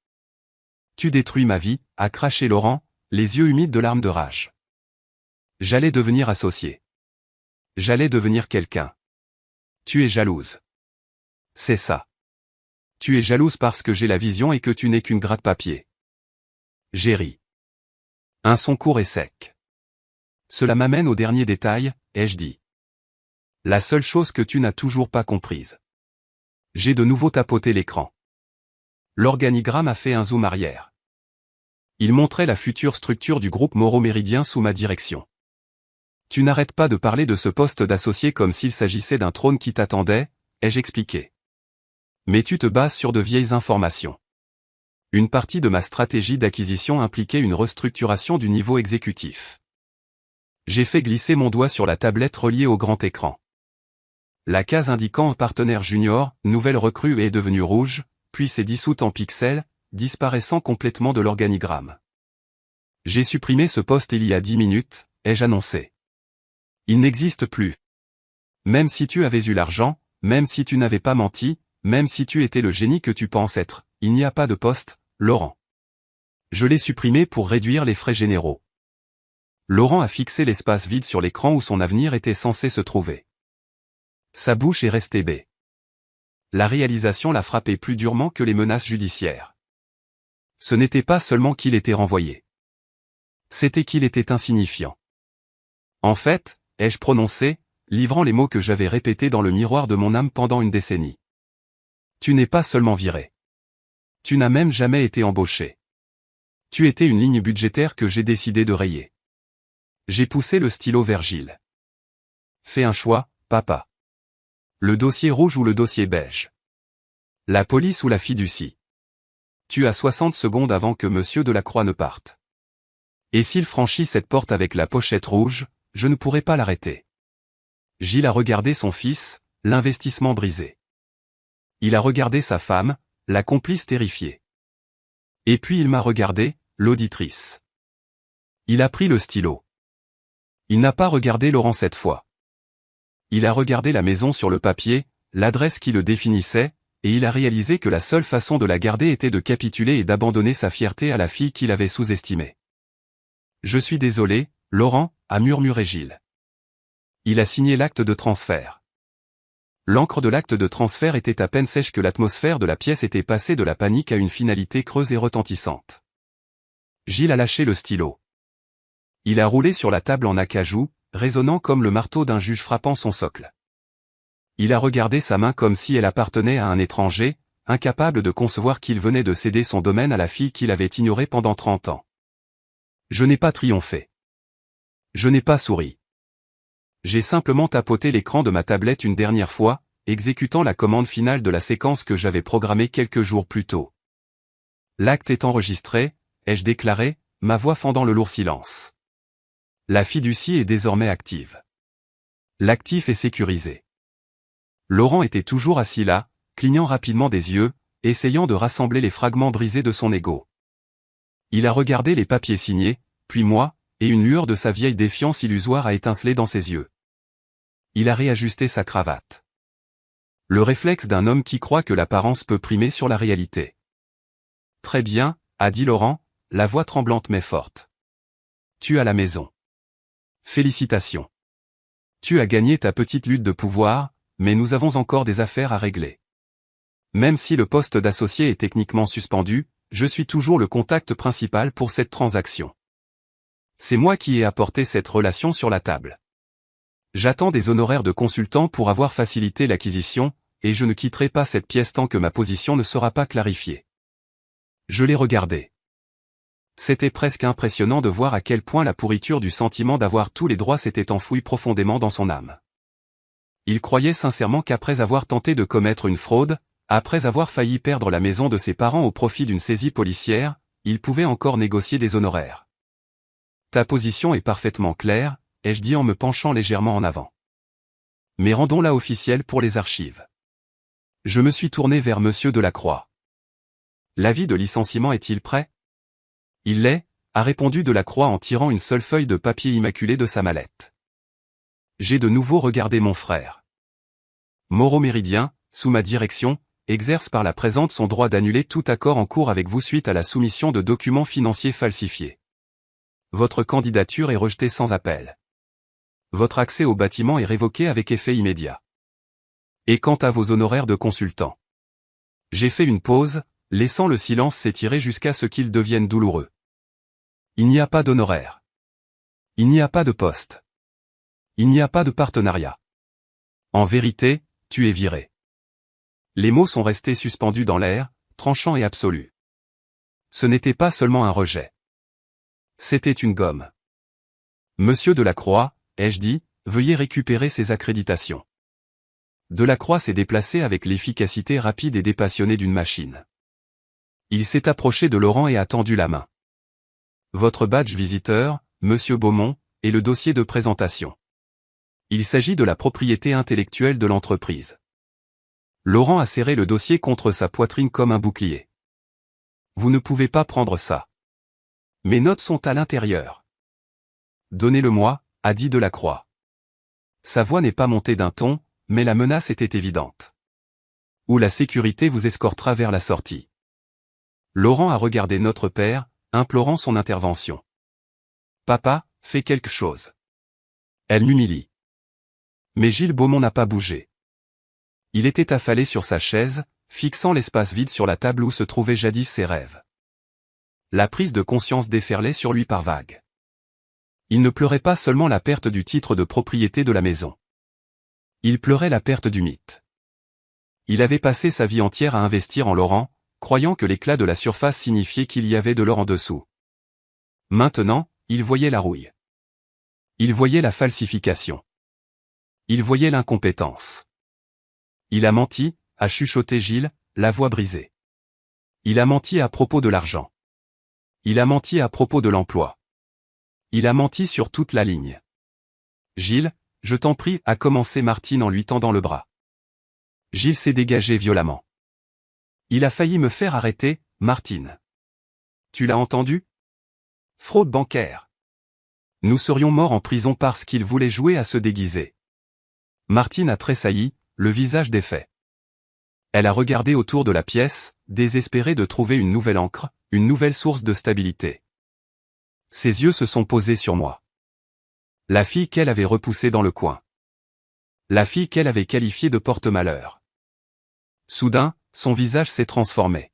Tu détruis ma vie, a craché Laurent, les yeux humides de larmes de rage. J'allais devenir associé. J'allais devenir quelqu'un. Tu es jalouse. C'est ça. Tu es jalouse parce que j'ai la vision et que tu n'es qu'une gratte-papier. J'ai ri. Un son court et sec. Cela m'amène au dernier détail, ai-je dit. La seule chose que tu n'as toujours pas comprise. J'ai de nouveau tapoté l'écran. L'organigramme a fait un zoom arrière. Il montrait la future structure du groupe Moreau Méridien sous ma direction. Tu n'arrêtes pas de parler de ce poste d'associé comme s'il s'agissait d'un trône qui t'attendait, ai-je expliqué. Mais tu te bases sur de vieilles informations. Une partie de ma stratégie d'acquisition impliquait une restructuration du niveau exécutif. J'ai fait glisser mon doigt sur la tablette reliée au grand écran. La case indiquant partenaire junior, nouvelle recrue est devenue rouge, puis s'est dissoute en pixels, disparaissant complètement de l'organigramme. J'ai supprimé ce poste il y a 10 minutes, ai-je annoncé. Il n'existe plus. Même si tu avais eu l'argent, même si tu n'avais pas menti, même si tu étais le génie que tu penses être, il n'y a pas de poste, Laurent. Je l'ai supprimé pour réduire les frais généraux. Laurent a fixé l'espace vide sur l'écran où son avenir était censé se trouver. Sa bouche est restée bée. La réalisation l'a frappé plus durement que les menaces judiciaires. Ce n'était pas seulement qu'il était renvoyé. C'était qu'il était insignifiant. En fait, ai-je prononcé, livrant les mots que j'avais répétés dans le miroir de mon âme pendant une décennie. Tu n'es pas seulement viré. Tu n'as même jamais été embauché. Tu étais une ligne budgétaire que j'ai décidé de rayer. J'ai poussé le stylo vers Gilles. Fais un choix, papa. Le dossier rouge ou le dossier beige. La police ou la fiducie. Tu as 60 secondes avant que Monsieur Delacroix ne parte. Et s'il franchit cette porte avec la pochette rouge, je ne pourrai pas l'arrêter. Gilles a regardé son fils, l'investissement brisé. Il a regardé sa femme, la complice terrifiée. Et puis il m'a regardé, l'auditrice. Il a pris le stylo. Il n'a pas regardé Laurent cette fois. Il a regardé la maison sur le papier, l'adresse qui le définissait, et il a réalisé que la seule façon de la garder était de capituler et d'abandonner sa fierté à la fille qu'il avait sous-estimée. Je suis désolé, Laurent, a murmuré Gilles. Il a signé l'acte de transfert. L'encre de l'acte de transfert était à peine sèche que l'atmosphère de la pièce était passée de la panique à une finalité creuse et retentissante. Gilles a lâché le stylo. Il a roulé sur la table en acajou, résonnant comme le marteau d'un juge frappant son socle. Il a regardé sa main comme si elle appartenait à un étranger, incapable de concevoir qu'il venait de céder son domaine à la fille qu'il avait ignorée pendant 30 ans. Je n'ai pas triomphé. Je n'ai pas souri. J'ai simplement tapoté l'écran de ma tablette une dernière fois, exécutant la commande finale de la séquence que j'avais programmée quelques jours plus tôt. L'acte est enregistré, ai-je déclaré, ma voix fendant le lourd silence. La fiducie est désormais active. L'actif est sécurisé. Laurent était toujours assis là, clignant rapidement des yeux, essayant de rassembler les fragments brisés de son ego. Il a regardé les papiers signés, puis moi, et une lueur de sa vieille défiance illusoire a étincelé dans ses yeux. Il a réajusté sa cravate. Le réflexe d'un homme qui croit que l'apparence peut primer sur la réalité. Très bien, a dit Laurent, la voix tremblante mais forte. Tu as la maison. Félicitations. Tu as gagné ta petite lutte de pouvoir, mais nous avons encore des affaires à régler. Même si le poste d'associé est techniquement suspendu, je suis toujours le contact principal pour cette transaction. C'est moi qui ai apporté cette relation sur la table. J'attends des honoraires de consultant pour avoir facilité l'acquisition, et je ne quitterai pas cette pièce tant que ma position ne sera pas clarifiée. Je l'ai regardé. C'était presque impressionnant de voir à quel point la pourriture du sentiment d'avoir tous les droits s'était enfouie profondément dans son âme. Il croyait sincèrement qu'après avoir tenté de commettre une fraude, après avoir failli perdre la maison de ses parents au profit d'une saisie policière, il pouvait encore négocier des honoraires. Ta position est parfaitement claire, ai-je dit en me penchant légèrement en avant. Mais rendons-la officielle pour les archives. Je me suis tourné vers Monsieur Delacroix. L'avis de licenciement est-il prêt ? Il l'est, a répondu Delacroix en tirant une seule feuille de papier immaculée de sa mallette. J'ai de nouveau regardé mon frère. Moreau Méridien, sous ma direction, exerce par la présente son droit d'annuler tout accord en cours avec vous suite à la soumission de documents financiers falsifiés. Votre candidature est rejetée sans appel. Votre accès au bâtiment est révoqué avec effet immédiat. Et quant à vos honoraires de consultant. J'ai fait une pause, laissant le silence s'étirer jusqu'à ce qu'il devienne douloureux. Il n'y a pas d'honoraires. Il n'y a pas de poste. Il n'y a pas de partenariat. En vérité, tu es viré. Les mots sont restés suspendus dans l'air, tranchants et absolus. Ce n'était pas seulement un rejet. C'était une gomme. Monsieur Delacroix, ai-je dit, veuillez récupérer ces accréditations. Delacroix s'est déplacé avec l'efficacité rapide et dépassionnée d'une machine. Il s'est approché de Laurent et a tendu la main. Votre badge visiteur, Monsieur Beaumont, et le dossier de présentation. Il s'agit de la propriété intellectuelle de l'entreprise. Laurent a serré le dossier contre sa poitrine comme un bouclier. Vous ne pouvez pas prendre ça. Mes notes sont à l'intérieur. Donnez-le-moi, a dit Delacroix. Sa voix n'est pas montée d'un ton, mais la menace était évidente. Ou la sécurité vous escortera vers la sortie. Laurent a regardé notre père, implorant son intervention. Papa, fais quelque chose. Elle m'humilie. Mais Gilles Beaumont n'a pas bougé. Il était affalé sur sa chaise, fixant l'espace vide sur la table où se trouvaient jadis ses rêves. La prise de conscience déferlait sur lui par vagues. Il ne pleurait pas seulement la perte du titre de propriété de la maison. Il pleurait la perte du mythe. Il avait passé sa vie entière à investir en Laurent, croyant que l'éclat de la surface signifiait qu'il y avait de l'or en dessous. Maintenant, il voyait la rouille. Il voyait la falsification. Il voyait l'incompétence. Il a menti, a chuchoté Gilles, la voix brisée. Il a menti à propos de l'argent. Il a menti à propos de l'emploi. Il a menti sur toute la ligne. Gilles, je t'en prie, a commencé Martine en lui tendant le bras. Gilles s'est dégagé violemment. Il a failli me faire arrêter, Martine. Tu l'as entendu? Fraude bancaire. Nous serions morts en prison parce qu'il voulait jouer à se déguiser. Martine a tressailli, le visage défait. Elle a regardé autour de la pièce, désespérée de trouver une nouvelle encre, une nouvelle source de stabilité. Ses yeux se sont posés sur moi. La fille qu'elle avait repoussée dans le coin. La fille qu'elle avait qualifiée de porte-malheur. Soudain, son visage s'est transformé.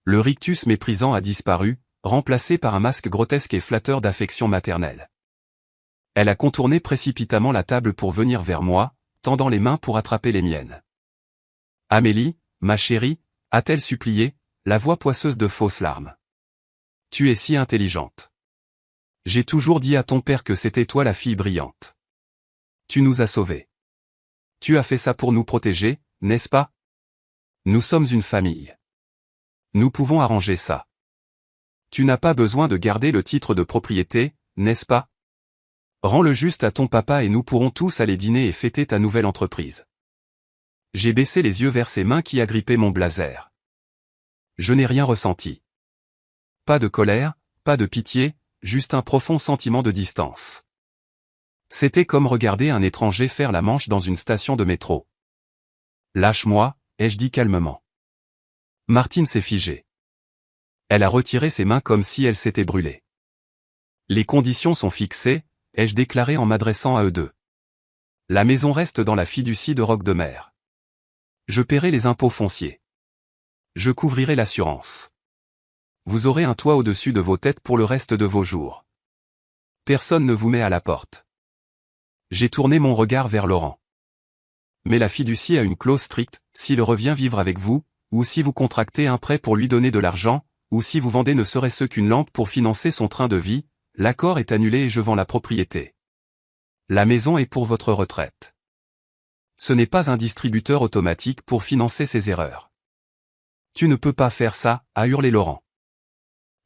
Le rictus méprisant a disparu, remplacé par un masque grotesque et flatteur d'affection maternelle. Elle a contourné précipitamment la table pour venir vers moi, tendant les mains pour attraper les miennes. Amélie, ma chérie, a-t-elle supplié, la voix poisseuse de fausses larmes. Tu es si intelligente. J'ai toujours dit à ton père que c'était toi la fille brillante. Tu nous as sauvés. Tu as fait ça pour nous protéger, n'est-ce pas? Nous sommes une famille. Nous pouvons arranger ça. Tu n'as pas besoin de garder le titre de propriété, n'est-ce pas? Rends-le juste à ton papa et nous pourrons tous aller dîner et fêter ta nouvelle entreprise. J'ai baissé les yeux vers ses mains qui agrippaient mon blazer. Je n'ai rien ressenti. Pas de colère, pas de pitié, juste un profond sentiment de distance. C'était comme regarder un étranger faire la manche dans une station de métro. Lâche-moi, ai-je dit calmement. Martine s'est figée. Elle a retiré ses mains comme si elle s'était brûlée. Les conditions sont fixées, ai-je déclaré en m'adressant à eux deux. La maison reste dans la fiducie de Roc de Mer. Je paierai les impôts fonciers. Je couvrirai l'assurance. Vous aurez un toit au-dessus de vos têtes pour le reste de vos jours. Personne ne vous met à la porte. J'ai tourné mon regard vers Laurent. Mais la fiducie a une clause stricte, s'il revient vivre avec vous, ou si vous contractez un prêt pour lui donner de l'argent, ou si vous vendez ne serait-ce qu'une lampe pour financer son train de vie, l'accord est annulé et je vends la propriété. La maison est pour votre retraite. Ce n'est pas un distributeur automatique pour financer ses erreurs. Tu ne peux pas faire ça, a hurlé Laurent.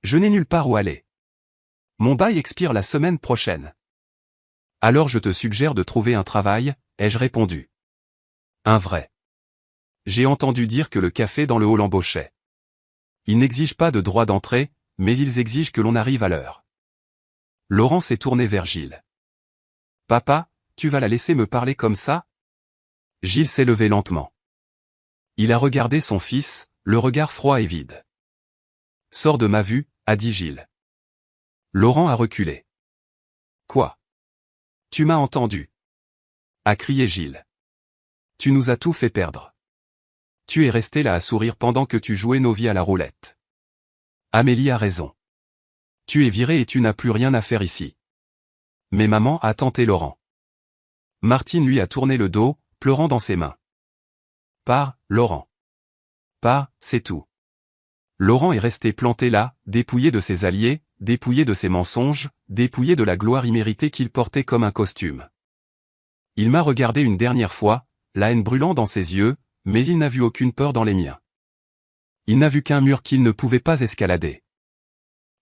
Je n'ai nulle part où aller. Mon bail expire la semaine prochaine. Alors je te suggère de trouver un travail, ai-je répondu. Un vrai. J'ai entendu dire que le café dans le hall embauchait. Ils n'exigent pas de droit d'entrée, mais ils exigent que l'on arrive à l'heure. Laurent s'est tourné vers Gilles. Papa, tu vas la laisser me parler comme ça? Gilles s'est levé lentement. Il a regardé son fils, le regard froid et vide. Sors de ma vue, a dit Gilles. Laurent a reculé. Quoi? Tu m'as entendu? A crié Gilles. Tu nous as tout fait perdre. Tu es resté là à sourire pendant que tu jouais nos vies à la roulette. Amélie a raison. Tu es viré et tu n'as plus rien à faire ici. Mais maman a tenté Laurent. Martine lui a tourné le dos, pleurant dans ses mains. Pars, Laurent. Pars, c'est tout. Laurent est resté planté là, dépouillé de ses alliés, dépouillé de ses mensonges, dépouillé de la gloire imméritée qu'il portait comme un costume. Il m'a regardé une dernière fois, la haine brûlant dans ses yeux, mais il n'a vu aucune peur dans les miens. Il n'a vu qu'un mur qu'il ne pouvait pas escalader.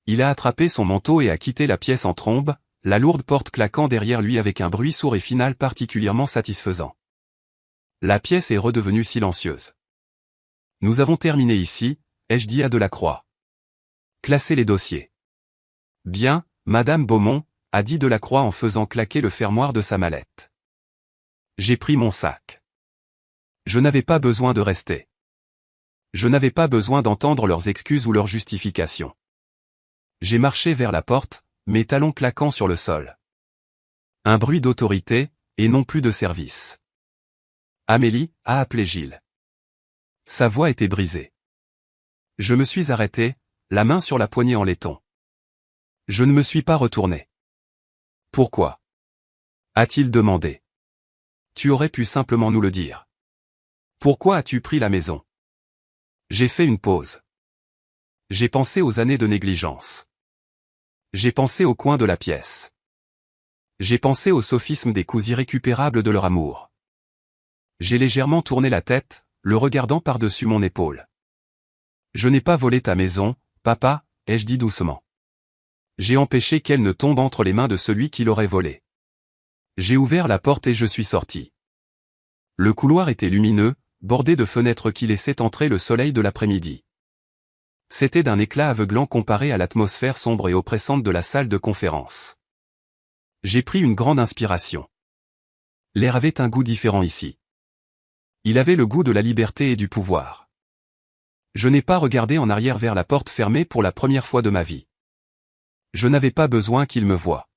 Il a attrapé son manteau et a quitté la pièce en trombe, la lourde porte claquant derrière lui avec un bruit sourd et final particulièrement satisfaisant. La pièce est redevenue silencieuse. Nous avons terminé ici, ai-je dit à Delacroix. Classez les dossiers. Bien, Madame Beaumont, a dit Delacroix en faisant claquer le fermoir de sa mallette. J'ai pris mon sac. Je n'avais pas besoin de rester. Je n'avais pas besoin d'entendre leurs excuses ou leurs justifications. J'ai marché vers la porte, mes talons claquant sur le sol. Un bruit d'autorité, et non plus de service. Amélie a appelé Gilles. Sa voix était brisée. Je me suis arrêté, la main sur la poignée en laiton. Je ne me suis pas retourné. Pourquoi? A-t-il demandé. Tu aurais pu simplement nous le dire. Pourquoi as-tu pris la maison? J'ai fait une pause. J'ai pensé aux années de négligence. J'ai pensé au coin de la pièce. J'ai pensé au sophisme des coups irrécupérables de leur amour. J'ai légèrement tourné la tête, le regardant par-dessus mon épaule. Je n'ai pas volé ta maison, papa, ai-je dit doucement. J'ai empêché qu'elle ne tombe entre les mains de celui qui l'aurait volée. J'ai ouvert la porte et je suis sorti. Le couloir était lumineux, bordé de fenêtres qui laissaient entrer le soleil de l'après-midi. C'était d'un éclat aveuglant comparé à l'atmosphère sombre et oppressante de la salle de conférence. J'ai pris une grande inspiration. L'air avait un goût différent ici. Il avait le goût de la liberté et du pouvoir. Je n'ai pas regardé en arrière vers la porte fermée pour la première fois de ma vie. Je n'avais pas besoin qu'il me voie.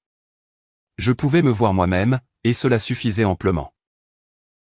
Je pouvais me voir moi-même, et cela suffisait amplement.